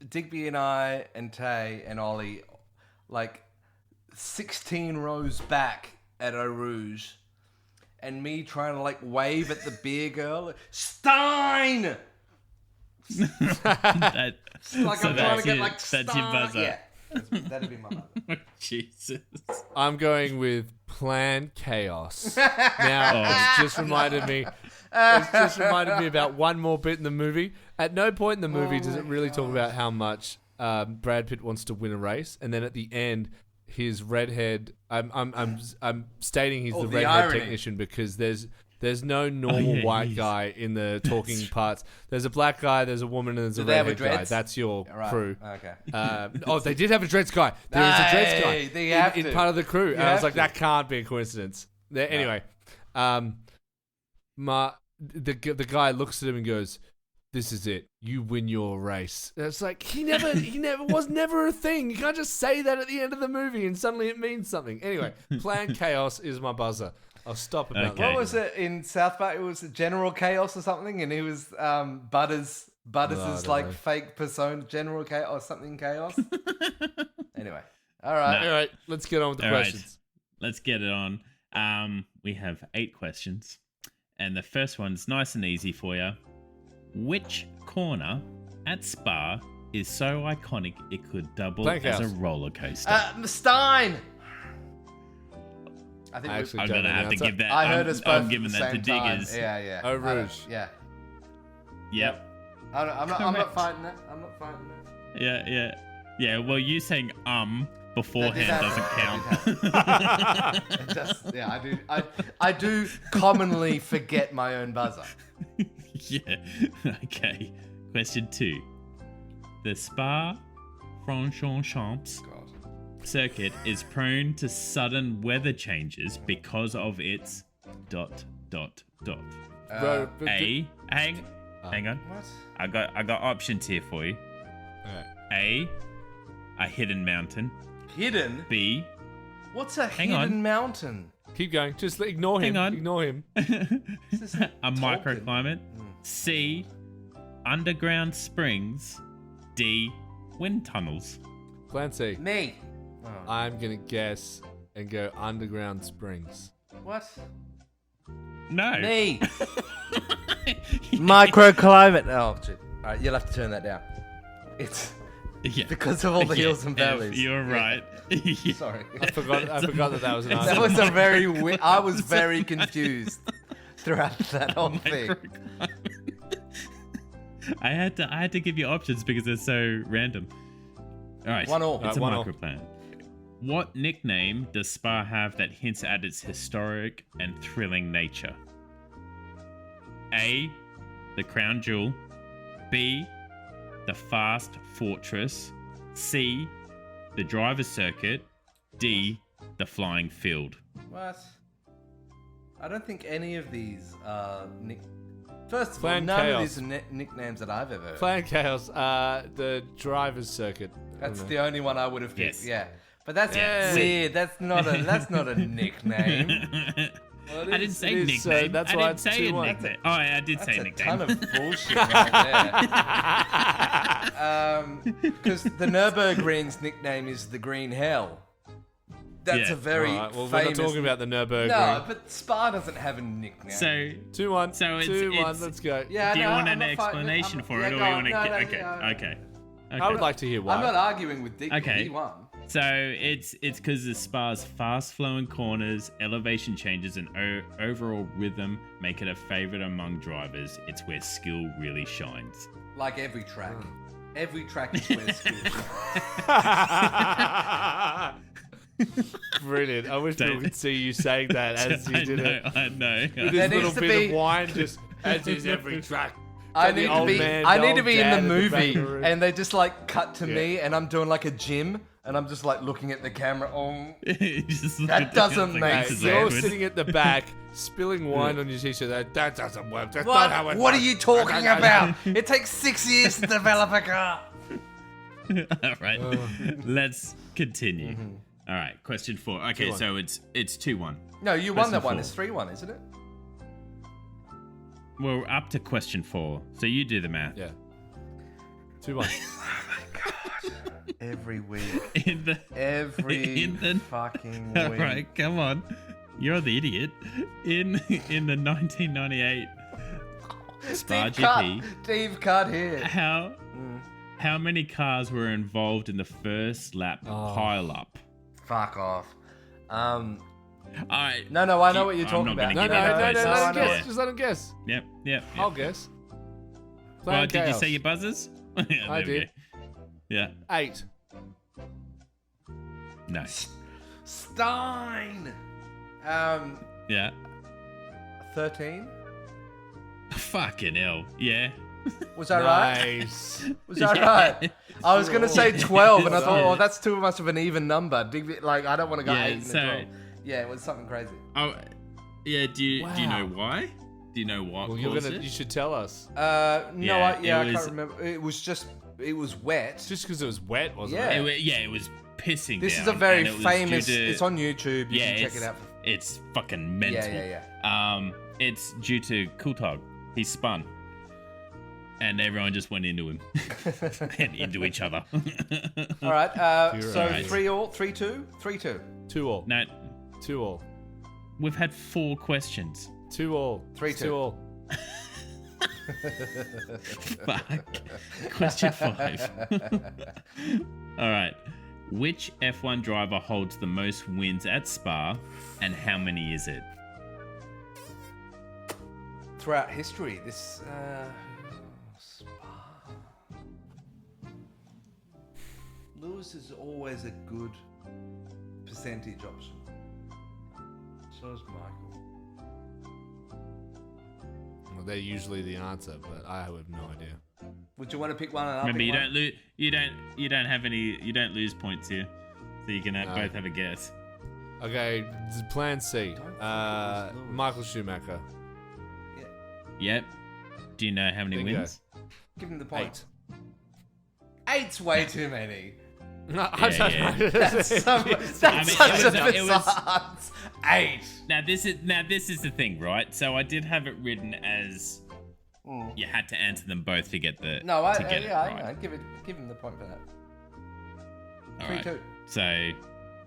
Digby and I and Tay and Ollie, like 16 rows back at Eau Rouge, and me trying to like wave at the beer girl, Stein. That, Like so I'm trying to that's get your- like Stein. that's your buzzer. Yeah, that'd be my buzzer. Jesus. I'm going with Plan Chaos. Now, it's just reminded me. It's just reminded me about one more bit in the movie. At no point in the movie does it really talk about how much Brad Pitt wants to win a race, and then at the end, his redhead. I'm stating he's the the redhead irony. technician because there's no normal yeah, white he is. guy in the talking parts. There's a black guy, there's a woman, and there's a they have a redhead guy. dreads? That's your Right. crew. Okay. They did have a dreads guy. There is a dreads guy Hey, they have in to. part of the crew. And I was have like, to. that can't be a coincidence. Anyway, the guy looks at him and goes, "This is it. You win your race." And it's like he never was never a thing. You can't just say that at the end of the movie and suddenly it means something. Anyway, Plan Chaos is my buzzer. I'll stop about Okay. that. What was it in South Park? It was General Chaos or something, and he was Butters' I like don't know. fake persona, General Chaos or something Chaos. Anyway, all right. All right, let's get on with the All right. questions. Let's get it on. We have 8 questions, and the first one's nice and easy for you. Which corner at Spa is so iconic it could double Blank as a house. roller coaster? Stein. I think I actually I'm don't gonna know have the to answer. give that. I heard I'm, us both I'm at giving the that to same time. Diggers. Yeah. Eau I don't- Rouge. Yeah. Yep. I'm not Correct. fighting that. I'm not fighting that. Yeah. Well, you saying beforehand That did doesn't happen. count. It just, yeah, I do. I do commonly forget my own buzzer. Yeah. Okay. Question 2. The Spa Francorchamps God. circuit is prone to sudden weather changes because of its ... Bro, but Hang on. What? I got options here for you. Alright. A hidden mountain. Hidden? B, What's a Hang hidden on. mountain? Keep going. Just ignore him. Hang on. Ignore him. This is a Tolkien. microclimate. C, underground springs. D, wind tunnels. Plan C. Me. Oh. I'm gonna guess and go underground springs. What? No. Me. Microclimate. Oh, shit. All right, you'll have to turn that down. It's Yeah. because of all the Yeah, hills and valleys. You're right. Yeah. Sorry. I forgot that was an answer. That was a very. I was very confused throughout that whole thing. I had to give you options because they're so random. All right. 1-1. It's a 1-1. microplan. What nickname does Spa have that hints at its historic and thrilling nature? A, the Crown Jewel. B, the Fast Fortress. C, the Driver's Circuit. D, the Flying Field. What? I don't think any of these are First of all, Plan none Chaos. of these are nicknames that I've ever heard. Plan Chaos, the driver's circuit. That's the only one I would have picked. Yes. Yeah, but that's Yeah. weird. That's not a nickname. I didn't say it is, nickname. that's I why didn't it's say a 2-1. nickname. Oh, I did That's say a nickname. ton of bullshit right there. Because the Nürburgring's nickname is the Green Hell. That's Yeah. a very Alright, well, famous. we're not talking about the Nürburgring. No, but Spa doesn't have a nickname. So 2-1. So it's- 2-1. it's- Let's go. yeah, do you no, want I'm an not fighting explanation I'm- for yeah, it, or go you on. want to? No, no, Okay. yeah. Okay. I would like to hear why. I'm not arguing with Dick. Okay. He won. So it's because the Spa's fast-flowing corners, elevation changes, and overall rhythm make it a favorite among drivers. It's where skill really shines. Like every track. Every track is where skill Brilliant. I wish people could see you saying that as you did it. I know. With There this needs little to bit be- of wine, just as is every track. I The need to old be. man, I the need to old be in the dad at the back movie, of the room. and they just like cut to Yeah. me, and I'm doing like a gym, and I'm just like looking at the camera. Oh, Just look That at the- doesn't it's make this Hey, is you're awkward. sitting at the back, spilling wine on your t-shirt. That doesn't work. That's not what? how it What are works. you talking about? It takes 6 years to develop a car. All right. Let's continue. All right. Question 4. Okay, 2-1. so it's 2-1. No, you won Question that one. 4. It's 3-1, isn't it? We're up to question 4, so you do the math. Yeah. 2-1. Every week, In the every In the- fucking All week. right, come on. You're the idiot. In the 1998 Spa Deep cut. GP, Deep cut here. how many cars were involved in the first lap pile-up? Fuck off. All right. No, I know what you're I'm talking not about. gonna No, give no, you no, no, places. no, I let know him it. guess. Just let him guess. Yep. I'll guess. Well, Plan did you Chaos. say your buzzers? Yeah, I there we did. go. Yeah. 8. No. Stein. Yeah. 13. Fucking hell. Yeah. Was that right? Nice. Was that Yeah. right? I was gonna say 12, and I thought, Yeah. oh, that's too much of an even number. Like, I don't want to go Yeah, 8 and so- 12. Yeah, it was something crazy. Oh, yeah. Do you know Wow. why? Do you know what Well, caused you it? should tell us. No, Yeah, I it was- can't remember. It was wet. Just because it was wet, wasn't Yeah. it? It was pissing This down, is a very and it was famous. due to- It's on YouTube. You yeah, can check it out. It's fucking mental. Yeah. It's due to Coulthard. He spun. And everyone just went into him. And into each other. All right. You're So right. 3-all, 3-2, 3-2. 2-all. No, 2-all. we've had 4 questions. 2-all. 3-2. 2-all. Fuck. Question 5. All right. Which F1 driver holds the most wins at Spa, and how many is it? Throughout history, this Spa. Lewis is always a good percentage option. So is Michael. Well, they're usually the answer, but I have no idea. Would you want to pick one? And I'll Remember, pick you one? don't lose. You don't have any. You don't lose points here, so you can No. both have a guess. Okay, plan C. Don't think it was Lewis. Michael Schumacher. Yep. Do you know how many Bingo. wins? Give him the point. 8. 8's way too many. No, Yeah, yeah. That's, such it a was- bizarre. 8. Now this is the thing, right? So I did have it written as you had to answer them both to get the No, to get it right. I give him the point for that. All 3-2. right. So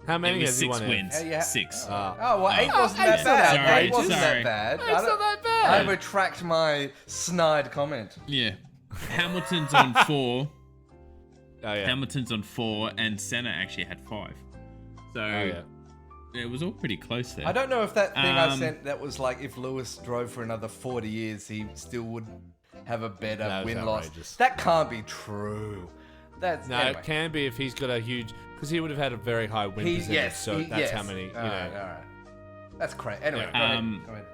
How many it was has he 6 won? wins. Yeah. 6. Oh, well, 8 wasn't eight's that not bad. that 8 wasn't sorry. that bad. It's not that bad. I retract my snide comment. Yeah. Hamilton's on 4. Oh, yeah. Hamilton's on 4, and Senna actually had 5. So Oh, yeah. it was all pretty close there. I don't know if that thing I Um, sent that was like if Lewis drove for another 40 years, he still would have a better That was win-loss. outrageous. That can't be true. That's No, anyway. it can be if he's got a huge... Because he would have had a very high win percentage, so that's how many, All right. That's correct. Anyway, Yeah. go ahead.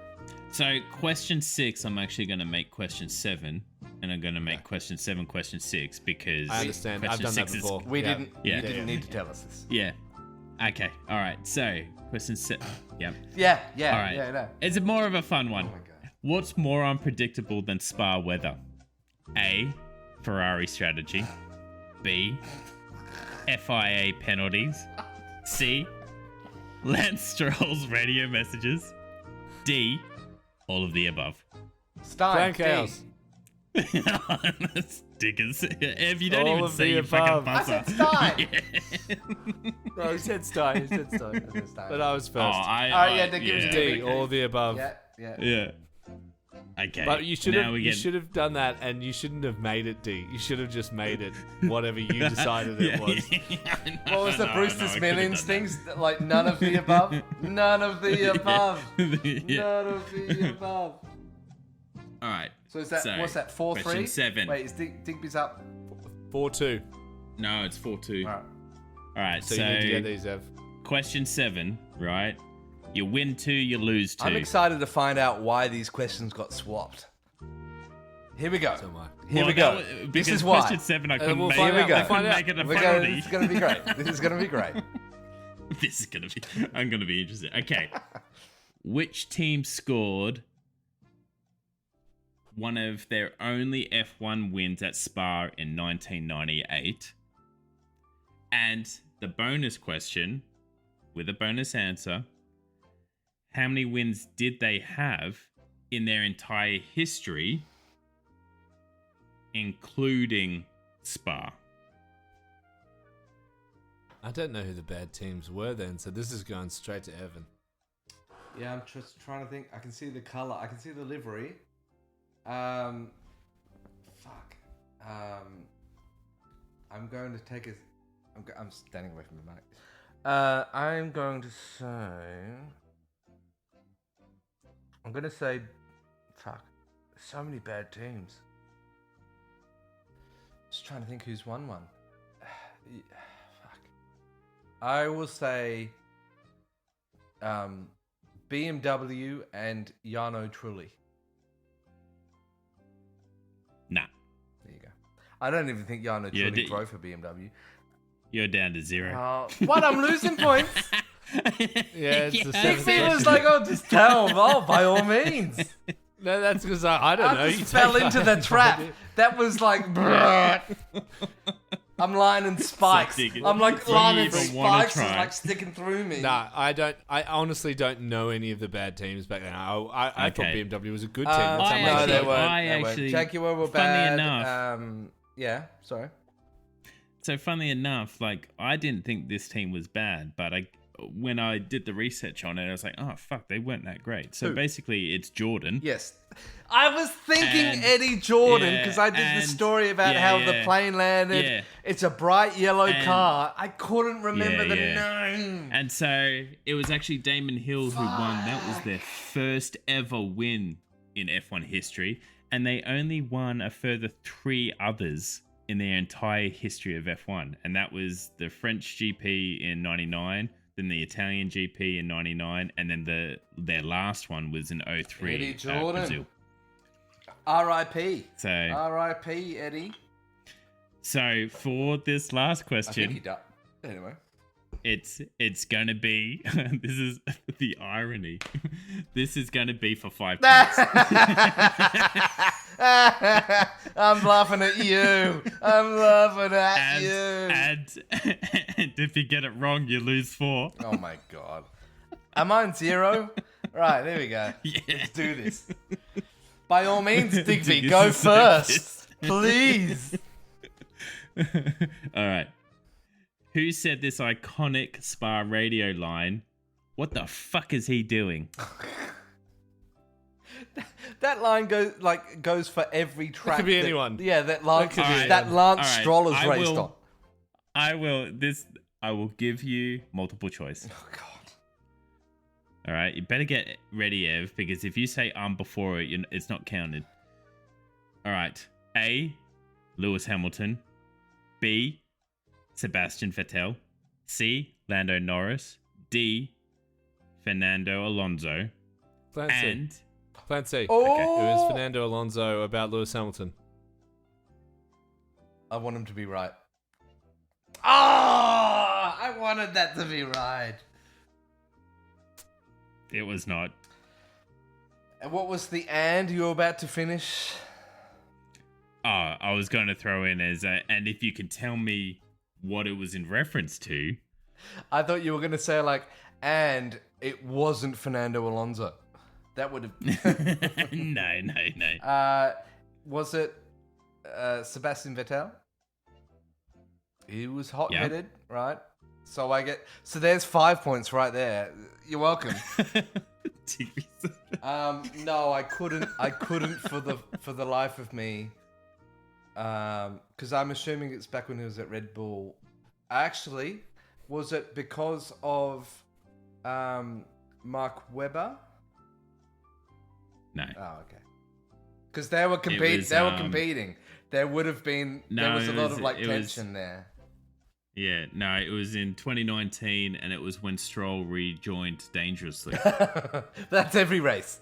So question 6, I'm actually going to make question 7, and I'm going to make question 7 question 6 because I understand. I've question done that 6 is- before. We Yeah. didn't. Yeah. You didn't need to tell us this. Yeah. Okay. All right. So question 7. Yeah. Yeah. All right. Yeah. No. It's more of a fun one. Oh my god. What's more unpredictable than Spa weather? A. Ferrari strategy. B. FIA penalties. C. Lance Stroll's radio messages. D. All of the above. Stein. Frank House. Stickers. If you don't All even of say the your above. fucking I buzzer. said Stein. No, he said Stein. He said Stein. I said Stein. But I was Oh, first. yeah, then give us a D, all of the above. Yeah. Yeah. Yeah. Okay. But you should now have we you get- should have done that, and you shouldn't have made it D. You should have just made it whatever you decided it was. What was the Brewster's Millions things? Like none of the above. None of the above. Yeah. None of the above. All right. So is that what's that? 4-3. Question 7. Wait, is Digby's up? 4-2. No, it's 4-2. All right. All right. So So, you need to get these, Ev. question 7, right? You win 2, you lose 2. I'm excited to find out why these questions got swapped. Here we go. So am I. Here we Well, go. that was- This because is why. question 7, I couldn't we'll make find it. out. Here we I go. couldn't Find make it a We're parody. going, this is going to be great. This is going to be great. This is gonna be. I'm gonna be interested. Okay, which team scored one of their only F1 wins at Spa in 1998? And the bonus question, with a bonus answer: how many wins did they have in their entire history, including Spa? I don't know who the bad teams were then, so this is going straight to Evan. Yeah, I'm just trying to think. I can see the color. I can see the livery. Fuck. I'm going to take a. I'm standing away from the mic. I'm going to say. I'm going to say. Fuck. So many bad teams. Just trying to think who's won one. Fuck. I will say. BMW and Jarno Trulli. Nah, There you go. I don't even think Jarno Yeah, Trulli did- drove for BMW. you're down to 0. What? I'm losing points? Yeah, it's the Big seventh Feet was question. like, oh, just tell him. Oh, by all means. No, that's because I don't know. I You just take fell into that. the trap. That was like, I'm lining spikes. digging. I'm like Do you lining even wanna spikes is try? like sticking through me. Nah, I don't. I honestly don't know any of the bad teams back then. I thought Okay. BMW was a good team. That's how I much no, I they actually- know. weren't. I They weren't. actually- Jaguar were funny bad. enough- Yeah, sorry. So funnily enough, like I didn't think this team was bad, but when I did the research on it, I was like, oh fuck, they weren't that great. So Who? basically, it's Jordan. Yes. I was thinking And- Eddie Jordan yeah, because I did the and- story about yeah, how yeah. the plane landed. Yeah. It's a bright yellow And- car. I couldn't remember Yeah, the yeah. name. And so it was actually Damon Hill who won. That was their first ever win in F1 history, and they only won a further 3 others in their entire history of F1, and that was the French GP in '99. Then the Italian GP in '99, and then their last one was in '03 Eddie at Jordan. Brazil. R.I.P. So, R.I.P. Eddie. so for this last I think he question, died. Anyway. it's gonna be. This is the irony. This is gonna be for 5 points. I'm laughing at you. I'm laughing at and, you. and if you get it wrong, you lose 4. Oh my god. Am I on 0? Right, there we go. Yeah. Let's do this. By all means, Digby, This go is so first. Please. All right. Who said this iconic Spa radio line? What the fuck is he doing? That line goes for every track. could be that- anyone. Yeah, that Lance, could be anyone. that Lance All right, Stroll has I raced will- on. I will give you multiple choice. Oh god. All right, you better get ready, Ev, because if you say before it, it's not counted. All right. A. Lewis Hamilton. B, Sebastian Vettel, C, Lando Norris, D, Fernando Alonso, Plan C. and Plan C. Oh! Okay. It was Fernando Alonso about Lewis Hamilton. I want him to be right. Ah, I wanted that to be right. it was not. And what was the and you were about to finish? Oh, I was going to throw in as and if you can tell me what it was in reference to. I thought you were going to say like, and it wasn't Fernando Alonso. That would have. No. Was it Sebastian Vettel? He was hot-headed, right? So there's 5 points right there. You're welcome. No, I couldn't for the life of me. Because I'm assuming it's back when he was at Red Bull. Actually, was it because of Mark Webber? No. Oh, okay. Because they were competing. There would have been. There was a lot of tension there. Yeah, no, it was in 2019, and it was when Stroll rejoined dangerously. That's every race.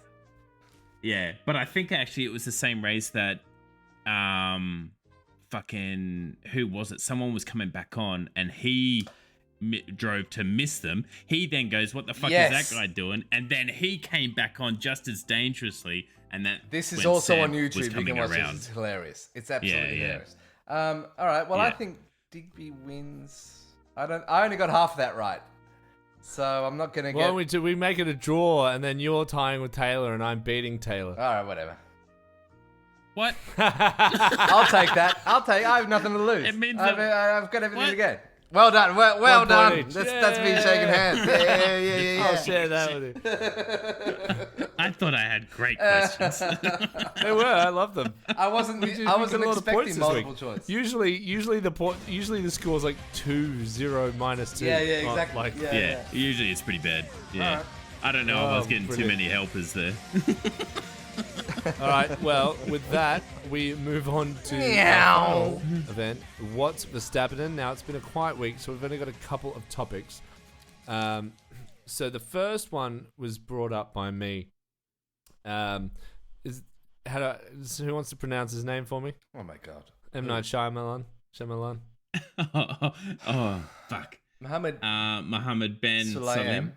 Yeah, but I think actually it was the same race that, fucking, who was it? Someone was coming back on, and he drove to miss them. He then goes, "What the fuck is that guy doing?" And then he came back on just as dangerously, and that. This is also on YouTube. You can watch this. It's hilarious. It's absolutely hilarious. All right. Well, I think Digby wins. I only got half of that right, so I'm not gonna get. Why don't we make it a draw, and then you're tying with Taylor, and I'm beating Taylor. All right, whatever. What? I'll take that. I have nothing to lose. It means I've got everything to get. Well done. Well done. That's me shaking hands. Yeah. I'll share that with you. I thought I had great questions. They were. I love them. I wasn't expecting multiple choice. Usually the score's like 2-0 minus 2. Yeah, exactly. Yeah, usually it's pretty bad. Yeah. Right. I don't know if I was getting too many helpers there. All right, well, with that, we move on to our final event. What's Verstappen? Now, it's been a quiet week, so we've only got a couple of topics. So the first one was brought up by me. Who wants to pronounce his name for me? Oh, my God. M. Night Shyamalan. Oh, fuck. Mohammed Ben Salam.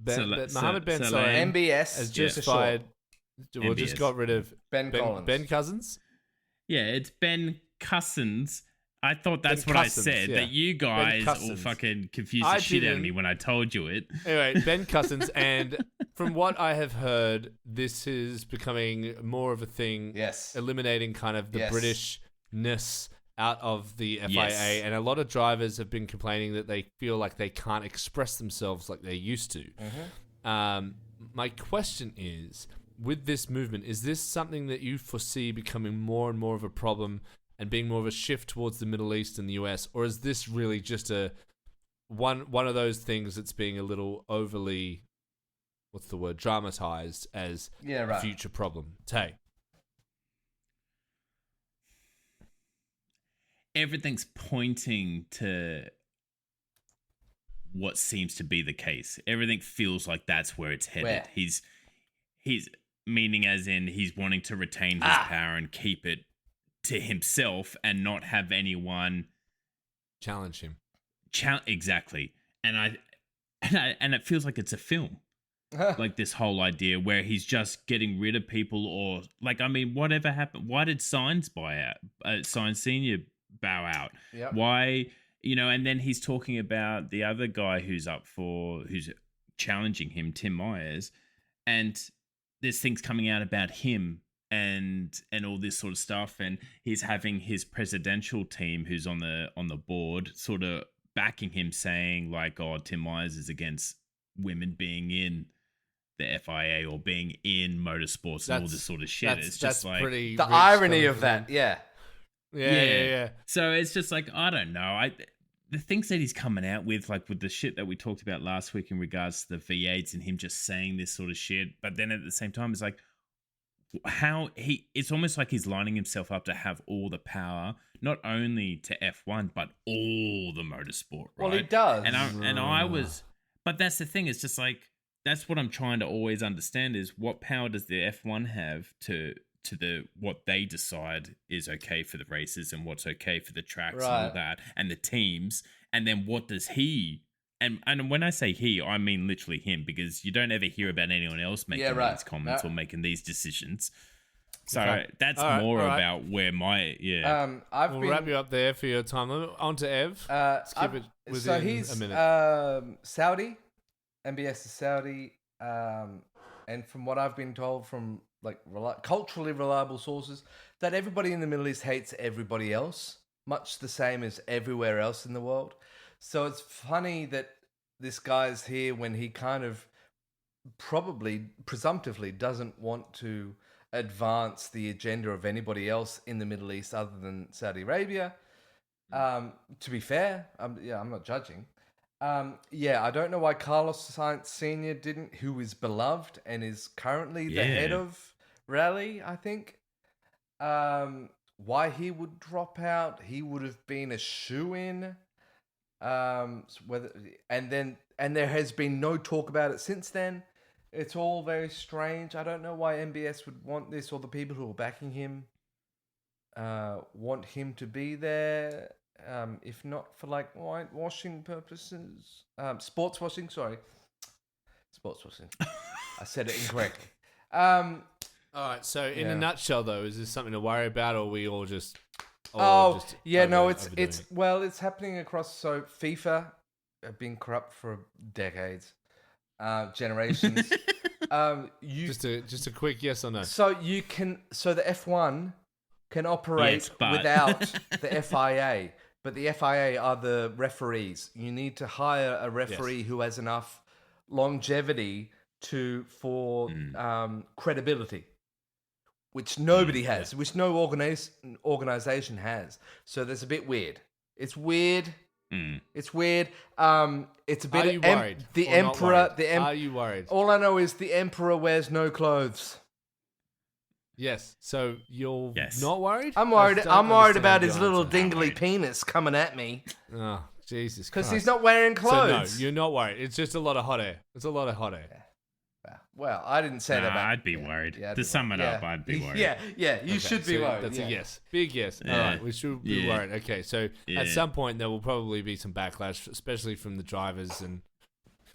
Mohammed Ben Salam. MBS has just fired. Well, just got rid of Ben Cousins. Yeah, it's Ben Cousins. I thought that's what I said, but you guys all fucking confused the shit out of me when I told you it. Anyway, Ben Cousins, and from what I have heard, this is becoming more of a thing. Yes. Eliminating kind of the Britishness out of the FIA, and a lot of drivers have been complaining that they feel like they can't express themselves like they used to. Mm-hmm. My question is, with this movement, is this something that you foresee becoming more and more of a problem and being more of a shift towards the Middle East and the US, or is this really just one of those things that's being a little overly, dramatized as a future problem? Tay. Everything's pointing to what seems to be the case. Everything feels like that's where it's headed. Where? He's meaning as in he's wanting to retain his power and keep it to himself and not have anyone challenge him. Exactly. And it feels like it's a film. Like this whole idea where he's just getting rid of people, or whatever happened. Why did Sainz Sainz Senior bow out? Yep. Why, and then he's talking about the other guy who's challenging him, Tim Myers, and there's things coming out about him and all this sort of stuff, and he's having his presidential team who's on the board sort of backing him, saying like, "Oh, Tim Myers is against women being in the FIA or being in motorsports and all this sort of shit." It's just like pretty the irony of that. Yeah. So it's just like, I don't know. The things that he's coming out with, like with the shit that we talked about last week in regards to the V8s and him just saying this sort of shit, but then at the same time, it's like, how it's almost like he's lining himself up to have all the power, not only to F1 but all the motorsport, right? Well, he does. And I was, but that's the thing. It's just like, that's what I'm trying to always understand is what power does the F1 have to the what they decide is okay for the races and what's okay for the tracks and all that and the teams, and then what does he and when I say he, I mean literally him, because you don't ever hear about anyone else making these comments or making these decisions. So that's more about where my we'll wrap you up there for your time. On to Ev. Let's keep it within a minute. Saudi. MBS is Saudi, and from what I've been told from like culturally reliable sources, that everybody in the Middle East hates everybody else, much the same as everywhere else in the world. So it's funny that this guy's here when he kind of probably presumptively doesn't want to advance the agenda of anybody else in the Middle East other than Saudi Arabia. To be fair, I'm not judging. I don't know why Carlos Sainz Sr. didn't, who is beloved and is currently the head of Rally, I think. Why he would drop out? He would have been a shoo-in. And there has been no talk about it since then. It's all very strange. I don't know why MBS would want this, or the people who are backing him want him to be there. If not for like whitewashing purposes, sports washing. Sorry, sports washing. I said it incorrectly. All right. So, in a nutshell, though, is this something to worry about, or are we all just? It's happening across. So FIFA have been corrupt for decades, generations. Just a quick yes or no. So the F1 can operate without the FIA. But the FIA are the referees. You need to hire a referee who has enough longevity for credibility, which nobody has, which no organization has. So that's a bit weird. It's weird. It's weird. It's a bit. Are you worried? The emperor. Are you worried? All I know is the emperor wears no clothes. Yes. So you're not worried? I'm worried. I'm worried about his little dingly penis coming at me. Oh, Jesus Christ. Because he's not wearing clothes. So no, you're not worried. It's just a lot of hot air. It's a lot of hot air. Yeah. Well, I didn't say that. I'd be worried. To sum it up, I'd be worried. You should be worried. That's a yes. Big yes. All right, we should be worried. Okay, so at some point there will probably be some backlash, especially from the drivers,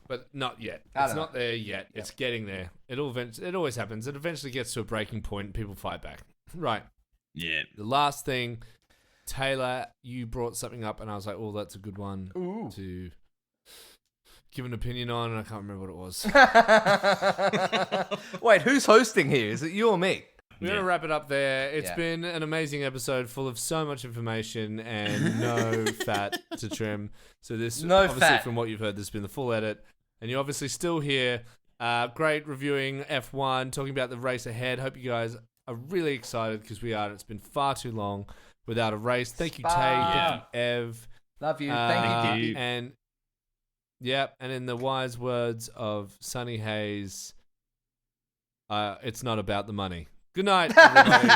but not yet. It's not there yet. It's getting there. It always happens. It eventually gets to a breaking point and people fight back. Right. Yeah. The last thing, Taylor, you brought something up and I was like, oh, that's a good one to give an opinion on, and I can't remember what it was. Wait, who's hosting here? Is it you or me? We're going to wrap it up there. It's been an amazing episode full of so much information and no fat to trim. So this, obviously from what you've heard, this has been the full edit. And you're obviously still here. Great reviewing F1, talking about the race ahead. Hope you guys are really excited, because we are. It's been far too long without a race. Thank you, Tay. Thank you, Ev. Love you. Thank you. And in the wise words of Sonny Hayes, it's not about the money. Good night, everybody.